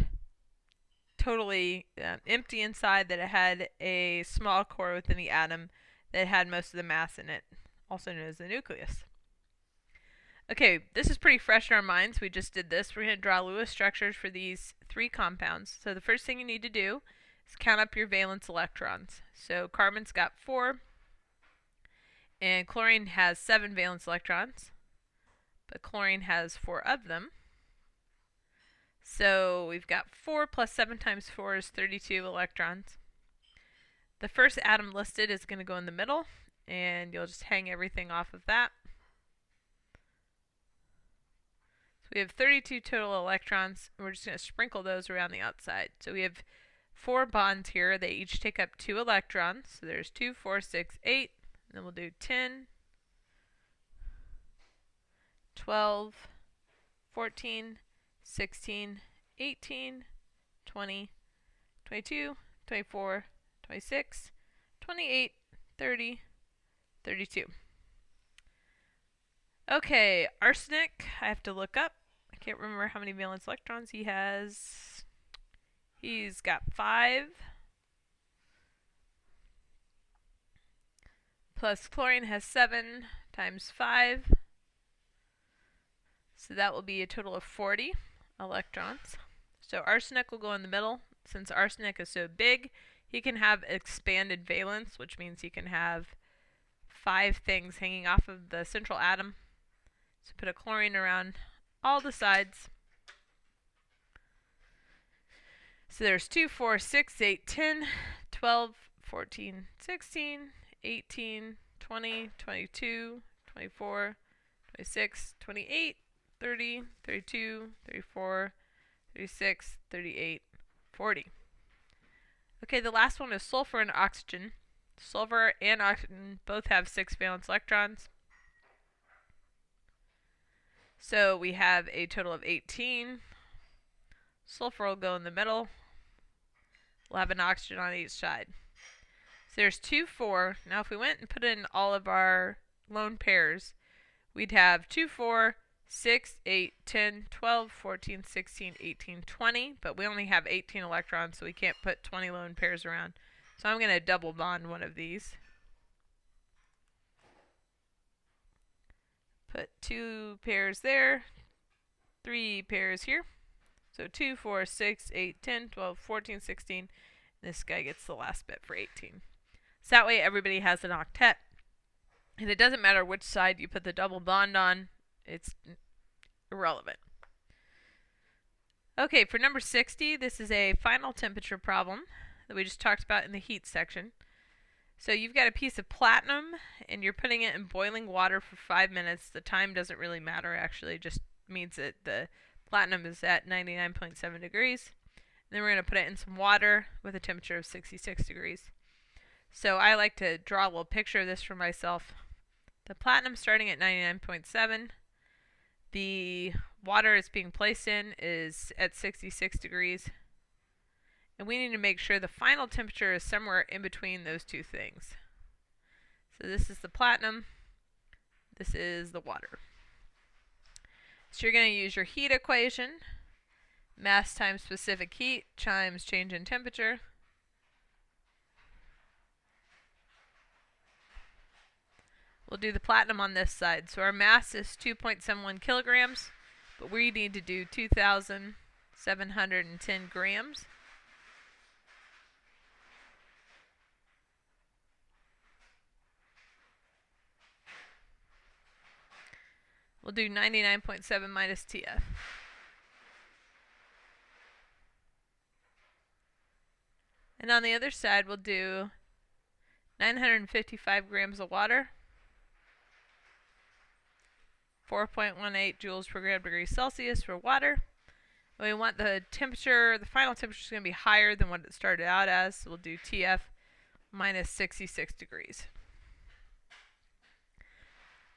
totally empty inside, that it had a small core within the atom that had most of the mass in it, also known as the nucleus. Okay, this is pretty fresh in our minds. We just did this. We're going to draw Lewis structures for these 3 compounds. So the first thing you need to do is count up your valence electrons. So carbon's got 4, and chlorine has 7 valence electrons, but chlorine has 4 of them. So we've got 4 plus 7 times 4 is 32 electrons. The first atom listed is going to go in the middle, and you'll just hang everything off of that. So we have 32 total electrons, and we're just going to sprinkle those around the outside. So we have 4 bonds here. They each take up 2 electrons. So there's 2, 4, 6, 8. And then we'll do 10, 12, 14, 16, 18, 20, 22, 24, 26, 28, 30, 32. Okay, arsenic, I have to look up. I can't remember how many valence electrons he has. He's got 5. Plus chlorine has 7 times 5. So that will be a total of 40 electrons. So arsenic will go in the middle. Since arsenic is so big, he can have expanded valence, which means he can have 5 things hanging off of the central atom. So put a chlorine around all the sides. So there's 2, 4, 6, 8, 10, 12, 14, 16, 18, 20, 22, 24, 26, 28, 30, 32, 34, 36, 38, 40. Okay, the last one is sulfur and oxygen. Sulfur and oxygen both have 6 valence electrons. So we have a total of 18. Sulfur will go in the middle. We'll have an oxygen on each side. So there's 2, 4. Now if we went and put in all of our lone pairs, we'd have 2, 4, 6, 8, 10, 12, 14, 16, 18, 20. But we only have 18 electrons, so we can't put 20 lone pairs around. So I'm going to double bond one of these. Put 2 pairs there, 3 pairs here. So 2, 4, 6, 8, 10, 12, 14, 16. This guy gets the last bit for 18. So that way everybody has an octet. And it doesn't matter which side you put the double bond on, it's irrelevant. Okay, for number 60, this is a final temperature problem that we just talked about in the heat section. So you've got a piece of platinum and you're putting it in boiling water for 5 minutes. The time doesn't really matter, actually, it just means that the platinum is at 99.7 degrees. And then we're going to put it in some water with a temperature of 66 degrees. So I like to draw a little picture of this for myself. The platinum starting at 99.7. The water it's being placed in is at 66 degrees. And we need to make sure the final temperature is somewhere in between those two things. So this is the platinum. This is the water. So you're going to use your heat equation. Mass times specific heat times change in temperature. We'll do the platinum on this side. So our mass is 2.71 kilograms, but we need to do 2,710 grams. We'll do 99.7 minus TF. And on the other side, we'll do 955 grams of water, 4.18 joules per gram degree Celsius for water. And we want the temperature, the final temperature is going to be higher than what it started out as. So we'll do TF minus 66 degrees.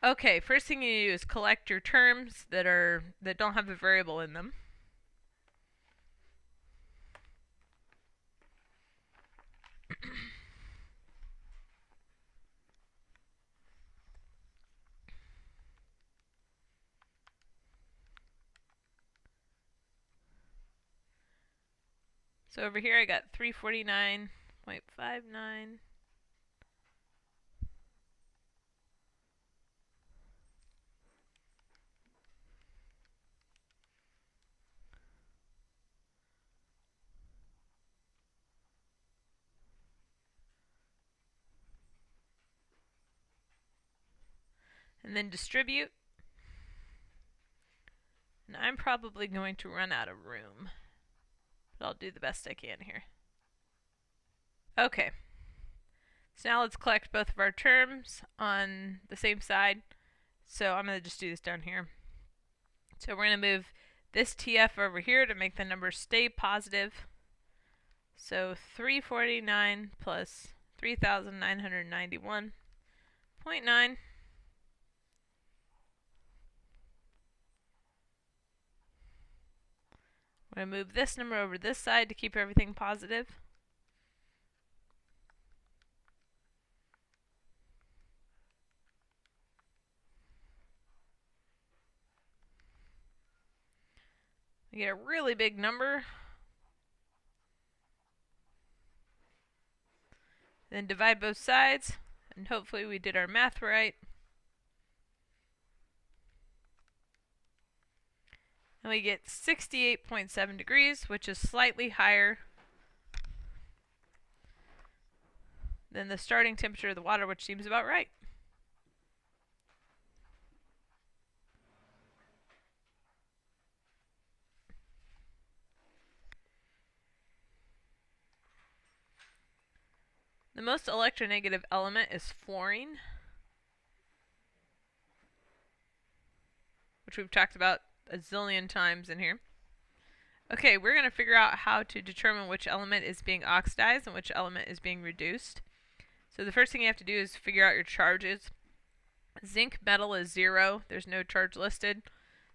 Okay, first thing you do is collect your terms that don't have a variable in them. So over here I got 349.59. And then distribute. And I'm probably going to run out of room, but I'll do the best I can here. Okay, so now let's collect both of our terms on the same side. So I'm going to just do this down here. So we're going to move this TF over here to make the numbers stay positive. So 349 plus 3,991.9. I'm going to move this number over this side to keep everything positive. We get a really big number. Then divide both sides, and hopefully we did our math right. And we get 68.7 degrees, which is slightly higher than the starting temperature of the water, which seems about right. The most electronegative element is fluorine, which we've talked about a zillion times in here. Okay, we're going to figure out how to determine which element is being oxidized and which element is being reduced. So the first thing you have to do is figure out your charges. Zinc metal is 0. There's no charge listed.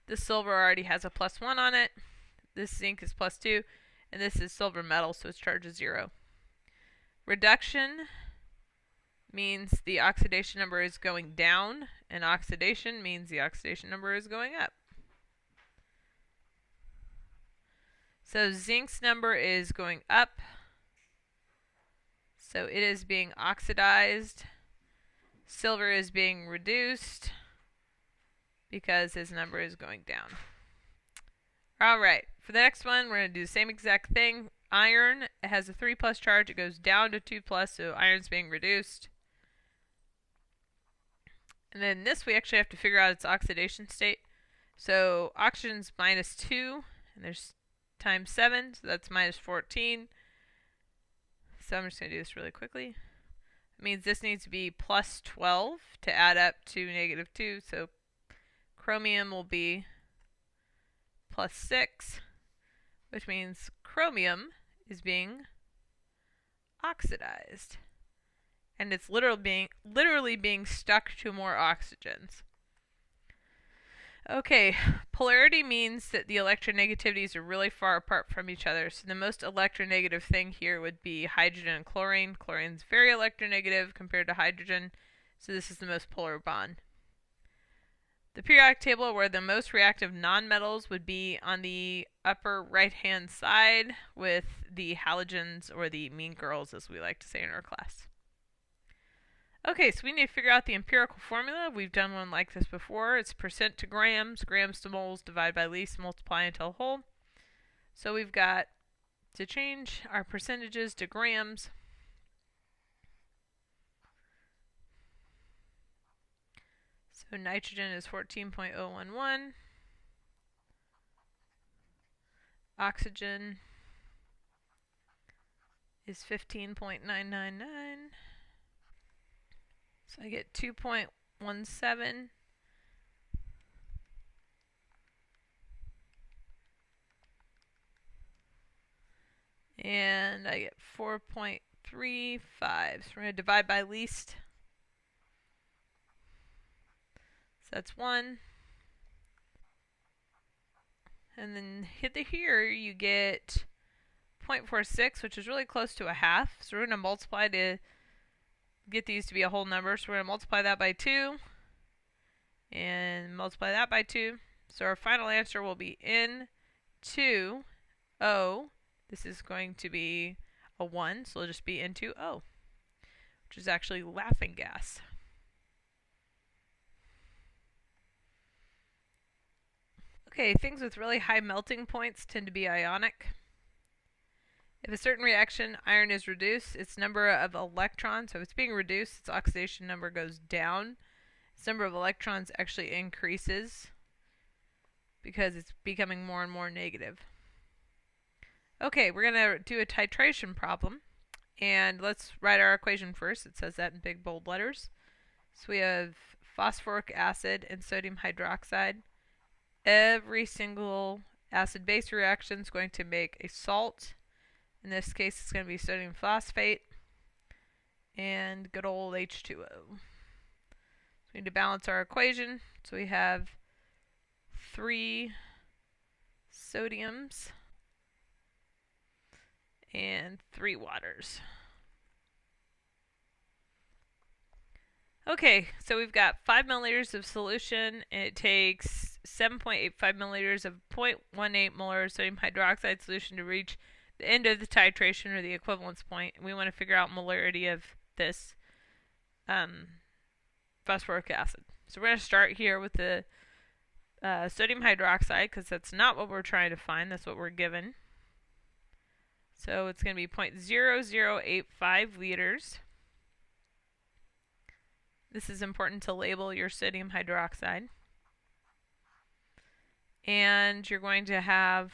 This silver already has a +1 on it. This zinc is +2. And this is silver metal, so its charge is 0. Reduction means the oxidation number is going down, and oxidation means the oxidation number is going up. So zinc's number is going up, so it is being oxidized. Silver is being reduced because his number is going down. Alright, for the next one, we're going to do the same exact thing. Iron has a 3+ charge. It goes down to 2+, so iron's being reduced. And then this, we actually have to figure out its oxidation state. So oxygen's -2, and there's times 7, so that's -14. So I'm just going to do this really quickly. It means this needs to be +12 to add up to -2, so chromium will be +6, which means chromium is being oxidized. And it's literally being stuck to more oxygens. Okay, polarity means that the electronegativities are really far apart from each other. So the most electronegative thing here would be hydrogen and chlorine. Chlorine's very electronegative compared to hydrogen, so this is the most polar bond. The periodic table where the most reactive nonmetals would be on the upper right-hand side with the halogens, or the mean girls as we like to say in our class. Okay, so we need to figure out the empirical formula. We've done one like this before. It's percent to grams, grams to moles, divide by least, multiply until whole. So we've got to change our percentages to grams. So nitrogen is 14.011. Oxygen is 15.999. So I get 2.17. And I get 4.35. So we're going to divide by least. So that's 1. And then hit the here, you get 0.46, which is really close to a half. So we're going to multiply to get these to be a whole number. So we're going to multiply that by 2 and multiply that by 2. So our final answer will be N2O. This is going to be a 1, so it'll just be N2O, which is actually laughing gas. Okay, things with really high melting points tend to be ionic. If a certain reaction, iron is reduced, its number of electrons, so if it's being reduced, its oxidation number goes down. Its number of electrons actually increases because it's becoming more and more negative. Okay, we're going to do a titration problem. And let's write our equation first. It says that in big bold letters. So we have phosphoric acid and sodium hydroxide. Every single acid-base reaction is going to make a salt. In this case, it's going to be sodium phosphate and good old H2O. So we need to balance our equation. So we have 3 sodiums and 3 waters. Okay, so we've got 5 milliliters of solution, and it takes 7.85 milliliters of 0.18 molar sodium hydroxide solution to reach the end of the titration, or the equivalence point. We want to figure out molarity of this phosphoric acid. So we're going to start here with the sodium hydroxide, because that's not what we're trying to find, that's what we're given. So it's going to be 0.0085 liters. This is important to label your sodium hydroxide. And you're going to have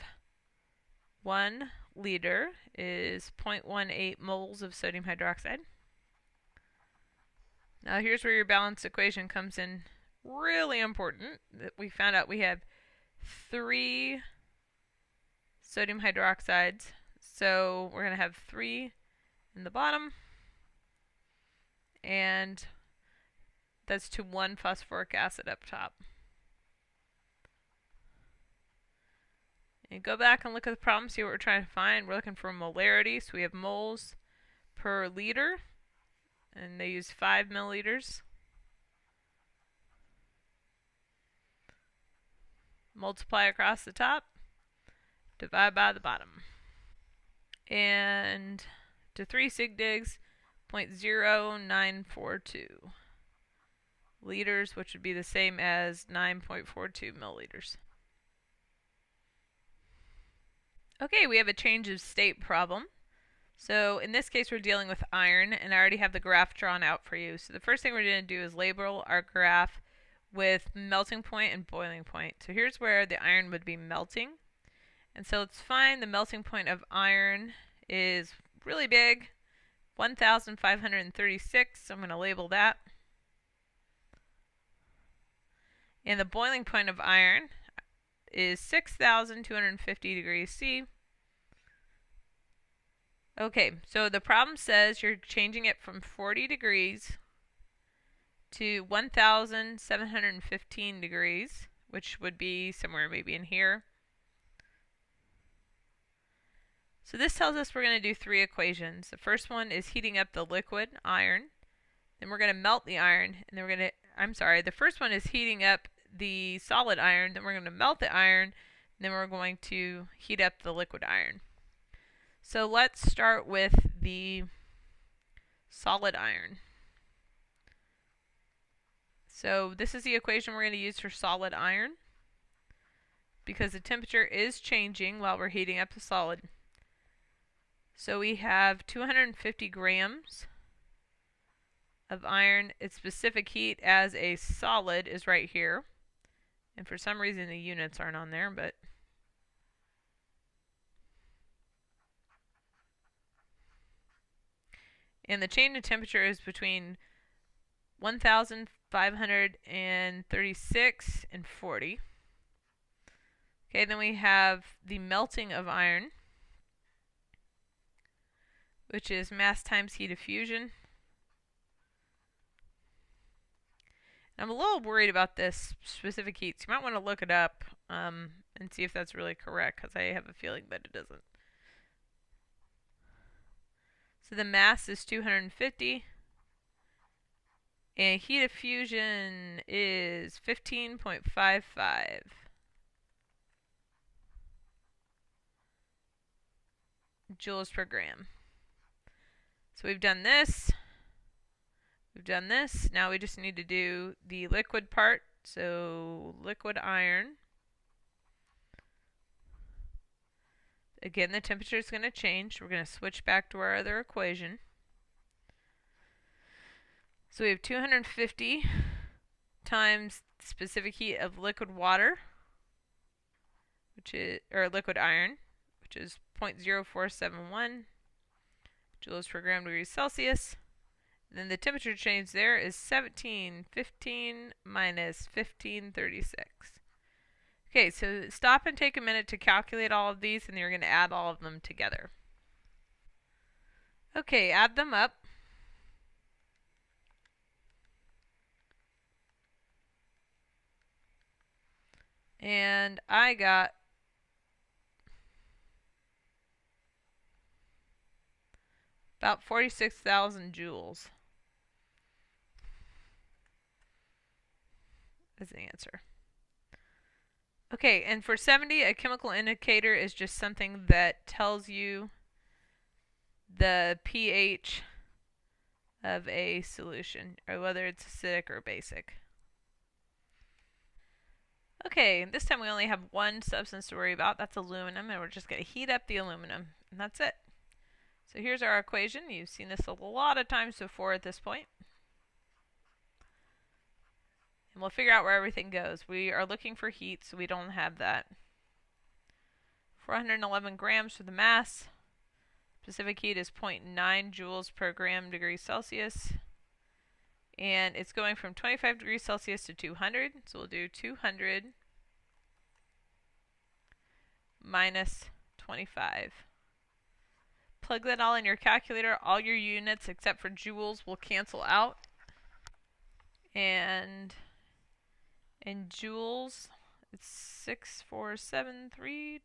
1 liter is 0.18 moles of sodium hydroxide. Now here's where your balanced equation comes in really important. We found out we have 3 sodium hydroxides. So we're going to have 3 in the bottom and that's to 1 phosphoric acid up top. And go back and look at the problem, see what we're trying to find. We're looking for molarity, so we have moles per liter, and they use 5 milliliters. Multiply across the top, divide by the bottom. And to 3 sig digs, 0.0942 liters, which would be the same as 9.42 milliliters. Okay, we have a change of state problem. So in this case, we're dealing with iron, and I already have the graph drawn out for you. So the first thing we're going to do is label our graph with melting point and boiling point. So here's where the iron would be melting. And so let's find the melting point of iron is really big, 1,536. So I'm going to label that. And the boiling point of iron is 6,250 degrees C. Okay, so the problem says you're changing it from 40 degrees to 1,715 degrees, which would be somewhere maybe in here. So this tells us we're going to do 3 equations. The first one is heating up the liquid iron. Then we're going to melt the iron, and then we're going to, the first one is heating up the solid iron, then we're going to melt the iron, and then we're going to heat up the liquid iron. So let's start with the solid iron. So this is the equation we're going to use for solid iron because the temperature is changing while we're heating up the solid. So we have 250 grams of iron. Its specific heat as a solid is right here. And for some reason the units aren't on there, but and the change in temperature is between 1,536 and 40. Okay, then we have the melting of iron, which is mass times heat of fusion. I'm a little worried about this specific heat, so you might want to look it up and see if that's really correct, because I have a feeling that it isn't. So the mass is 250, and heat of fusion is 15.55. joules per gram. So we've done this. We've done this. Now we just need to do the liquid part. So liquid iron. Again, the temperature is going to change. We're going to switch back to our other equation. So we have 250 times specific heat of liquid water, which is, or liquid iron, which is 0.0471 joules per gram degrees Celsius. And then the temperature change there is 1715 minus 1536. Okay, so stop and take a minute to calculate all of these, and then you're going to add all of them together. Okay, add them up. And I got about 46,000 joules as the answer. Okay, and for 70, a chemical indicator is just something that tells you the pH of a solution, or whether it's acidic or basic. Okay, this time we only have one substance to worry about. That's aluminum, and we're just going to heat up the aluminum, and that's it. So here's our equation. You've seen this a lot of times before at this point. And we'll figure out where everything goes. We are looking for heat, so we don't have that. 411 grams for the mass. Specific heat is 0.9 joules per gram degree Celsius. And it's going from 25 degrees Celsius to 200. So we'll do 200 minus 25 plug that all in your calculator, all your units except for joules will cancel out. And in joules, it's 64732.5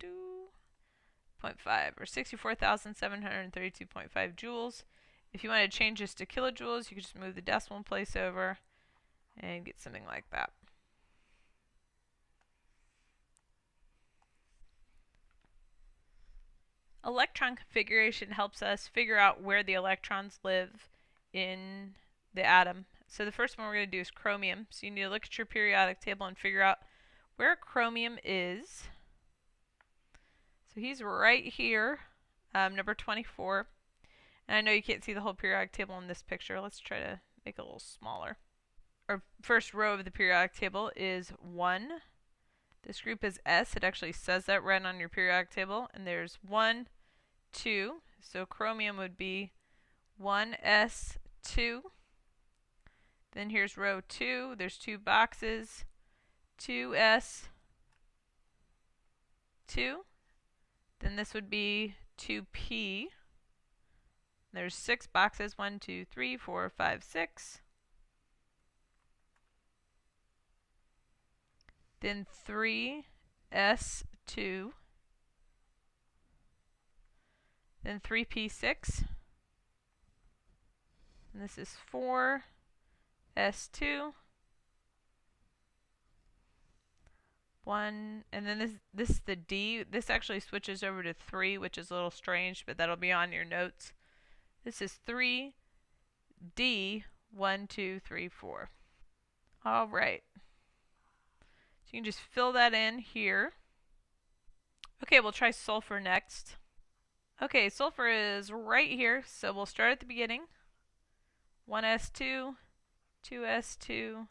or 64,732.5 joules. If you want to change this to kilojoules, you can just move the decimal place over and get something like that. Electron configuration helps us figure out where the electrons live in the atom. So the first one we're going to do is chromium. So you need to look at your periodic table and figure out where chromium is. So he's right here, number 24. And I know you can't see the whole periodic table in this picture. Let's try to make it a little smaller. Our first row of the periodic table is 1. This group is S. It actually says that right on your periodic table. And there's 1, 2. So chromium would be 1s2. Then here's row 2. There's 2 boxes. 2s2. Then this would be 2p. There's 6 boxes. 1, 2, 3, 4, 5, 6. Then 3s2. Then 3p6. And this is 4s2. 1, and then this is the D. This actually switches over to 3, which is a little strange, but that'll be on your notes. This is 3D, 1, 2, 3, 4. All right. So you can just fill that in here. Okay, we'll try sulfur next. Okay, sulfur is right here, so we'll start at the beginning. 1s2, 2s2,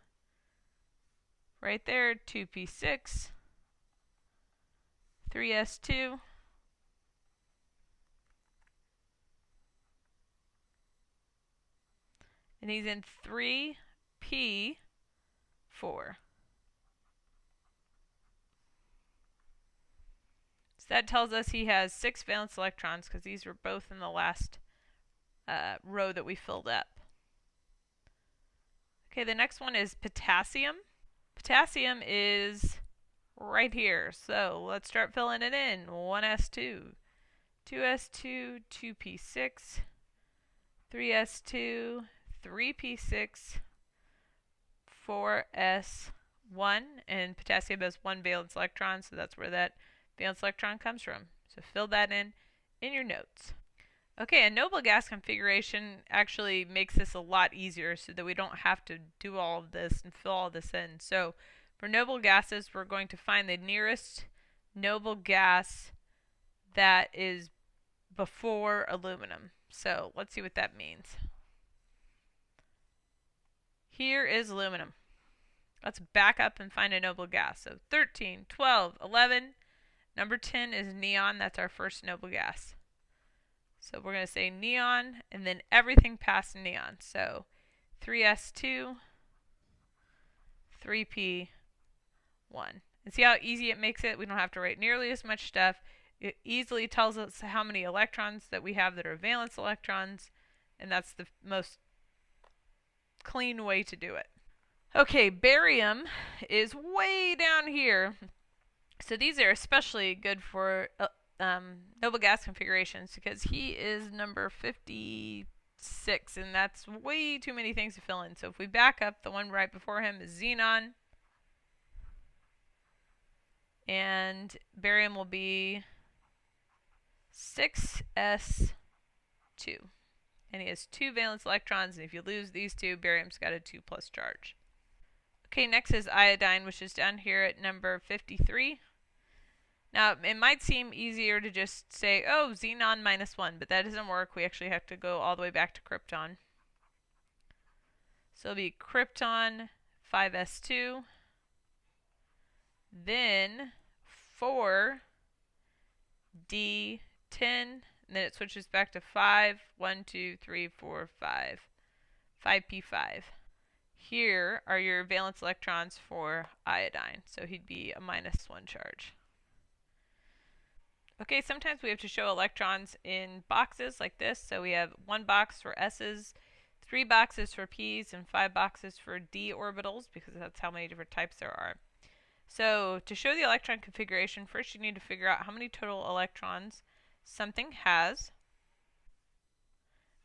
right there, 2p6, 3s2, and he's in 3p4. So that tells us he has 6 valence electrons because these were both in the last row that we filled up. Okay, the next one is potassium. Potassium is right here, so let's start filling it in. 1s2, 2s2, 2p6, 3s2, 3p6, 4s1, and potassium has 1 valence electron, so that's where that valence electron comes from. So fill that in your notes. Okay, a noble gas configuration actually makes this a lot easier so that we don't have to do all of this and fill all this in. So for noble gases, we're going to find the nearest noble gas that is before aluminum. So let's see what that means. Here is aluminum. Let's back up and find a noble gas. So 13, 12, 11. Number 10 is neon. That's our first noble gas. So we're going to say neon and then everything past neon. So 3s2, 3p1. And see how easy it makes it? We don't have to write nearly as much stuff. It easily tells us how many electrons that we have that are valence electrons, and that's the most clean way to do it. Okay, barium is way down here. So these are especially good for noble gas configurations because he is number 56, and that's way too many things to fill in. So if we back up, the one right before him is xenon, and barium will be 6s2, and he has 2 valence electrons, and if you lose these 2, barium's got a 2+ charge. Okay, next is iodine, which is down here at number 53. Now, it might seem easier to just say, oh, xenon -1, but that doesn't work. We actually have to go all the way back to krypton. So it'll be krypton 5s2, then 4d10, and then it switches back to 5, 1, 2, 3, 4, 5, 5p5. Here are your valence electrons for iodine, so he'd be a -1 charge. Okay, sometimes we have to show electrons in boxes like this. So we have 1 box for S's, 3 boxes for P's, and 5 boxes for D orbitals, because that's how many different types there are. So to show the electron configuration, first you need to figure out how many total electrons something has.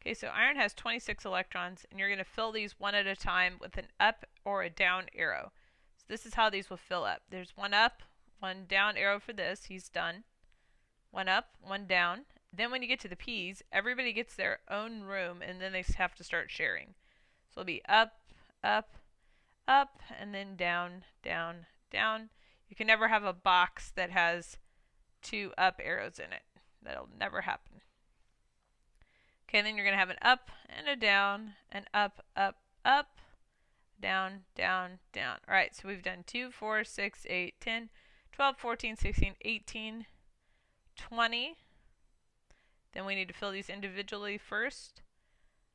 Okay, so iron has 26 electrons, and you're going to fill these one at a time with an up or a down arrow. So this is how these will fill up. There's one up, one down arrow for this. He's done. One up, one down. Then when you get to the P's, everybody gets their own room, and then they have to start sharing. So it'll be up, up, up, and then down, down, down. You can never have a box that has 2 up arrows in it. That'll never happen. Okay, then you're going to have an up and a down, an up, up, up, down, down, down. All right, so we've done 2, 4, 6, 8, 10, 12, 14, 16, 18, 20. Then we need to fill these individually first.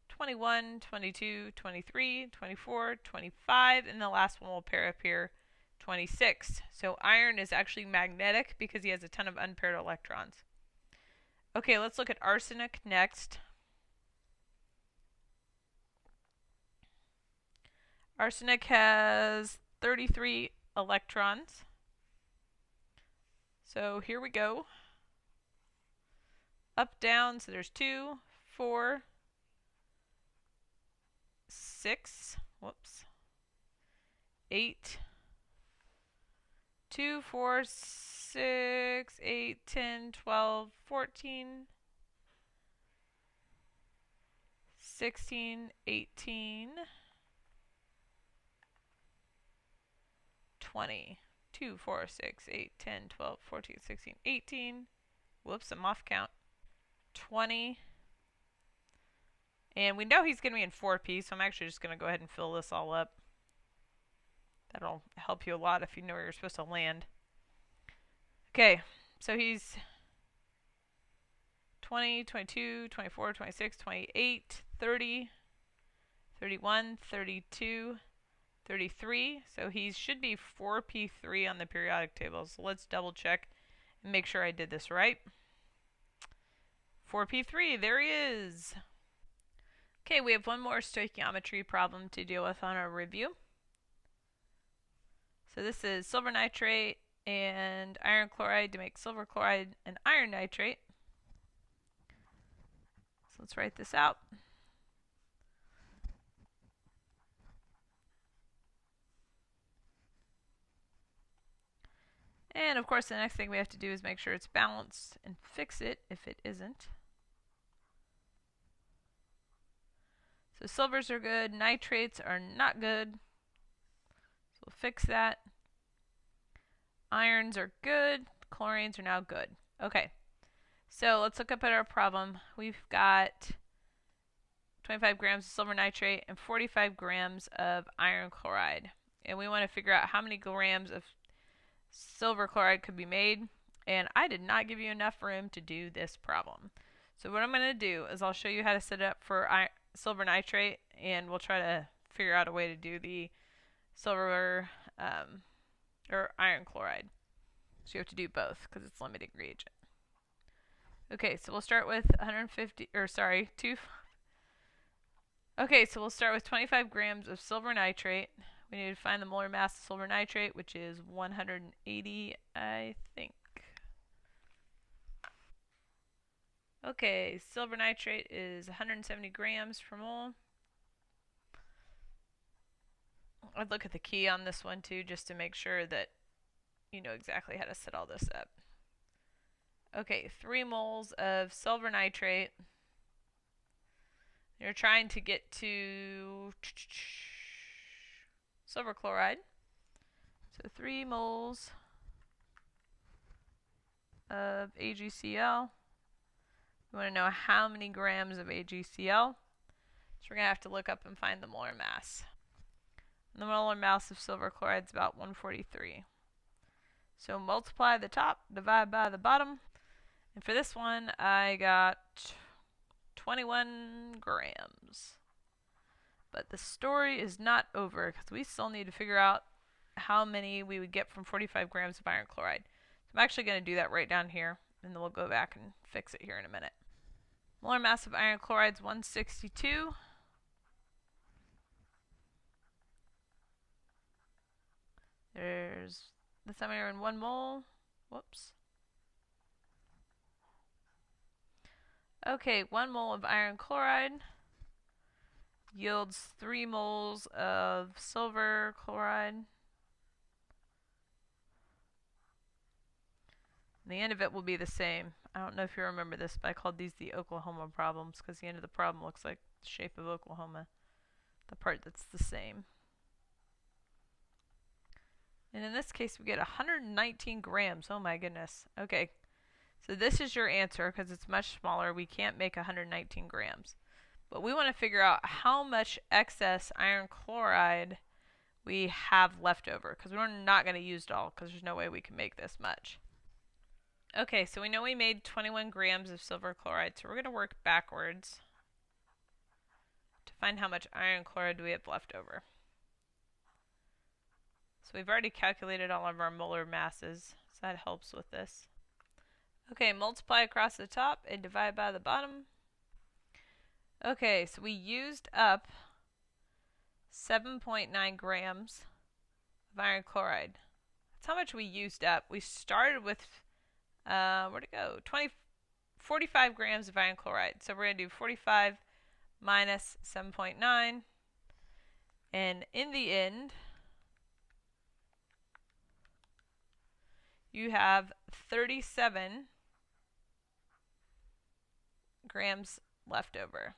21, 22, 23, 24, 25, and the last one will pair up here, 26. So iron is actually magnetic because he has a ton of unpaired electrons. Okay, let's look at arsenic next. Arsenic has 33 electrons. So here we go. Up, down, so there's 2, 4, 6, whoops, 8, 2, 4, 6, 8, 10, 12, 14, 16, 18, 20, 2, 4, 6, 8, 10, 12, 14, 16, 18, whoops, I'm off count, 20, and we know he's going to be in 4P, so I'm actually just going to go ahead and fill this all up. That'll help you a lot if you know where you're supposed to land. Okay, so he's 20, 22, 24, 26, 28, 30, 31, 32, 33. So he should be 4p3 on the periodic table. So let's double check and make sure I did this right. 4p3, there he is. Okay, we have one more stoichiometry problem to deal with on our review. So this is silver nitrate and iron chloride to make silver chloride and iron nitrate. So let's write this out. And of course the next thing we have to do is make sure it's balanced and fix it if it isn't. So silvers are good, nitrates are not good. So we'll fix that. Irons are good, chlorines are now good. Okay, so let's look up at our problem. We've got 25 grams of silver nitrate and 45 grams of iron chloride. And we want to figure out how many grams of silver chloride could be made. And I did not give you enough room to do this problem. So what I'm going to do is I'll show you how to set it up for silver nitrate, and we'll try to figure out a way to do the silver or iron chloride. So you have to do both because it's limiting reagent. Okay, so we'll start with 2. Okay, so we'll start with 25 grams of silver nitrate. We need to find the molar mass of silver nitrate, which is 180, I think. Okay, silver nitrate is 170 grams per mole. I'd look at the key on this one too, just to make sure that you know exactly how to set all this up. Okay, 3 moles of silver nitrate. You're trying to get to silver chloride. So 3 moles of AgCl. We want to know how many grams of AgCl. So we're going to have to look up and find the molar mass. The molar mass of silver chloride is about 143. So multiply the top, divide by the bottom. And for this one, I got 21 grams. But the story is not over because we still need to figure out how many we would get from 45 grams of iron chloride. So I'm actually going to do that right down here. and then we'll go back and fix it here in a minute. Molar mass of iron chloride is 162. There's the summary in 1 mole. Whoops. Okay, 1 mole of iron chloride yields 3 moles of silver chloride. And the end of it will be the same. I don't know if you remember this, but I called these the Oklahoma problems because the end of the problem looks like the shape of Oklahoma, the part that's the same. And in this case, we get 119 grams. Oh my goodness. Okay, so this is your answer because it's much smaller. We can't make 119 grams. But we want to figure out how much excess iron chloride we have left over because we're not going to use it all because there's no way we can make this much. Okay, so we know we made 21 grams of silver chloride, so we're going to work backwards to find how much iron chloride we have left over. So we've already calculated all of our molar masses, so that helps with this. Okay, multiply across the top and divide by the bottom. Okay, so we used up 7.9 grams of iron chloride. That's how much we used up. We started with, where'd it go? 45 grams of iron chloride. So we're going to do 45 minus 7.9. And in the end, you have 37 grams left over.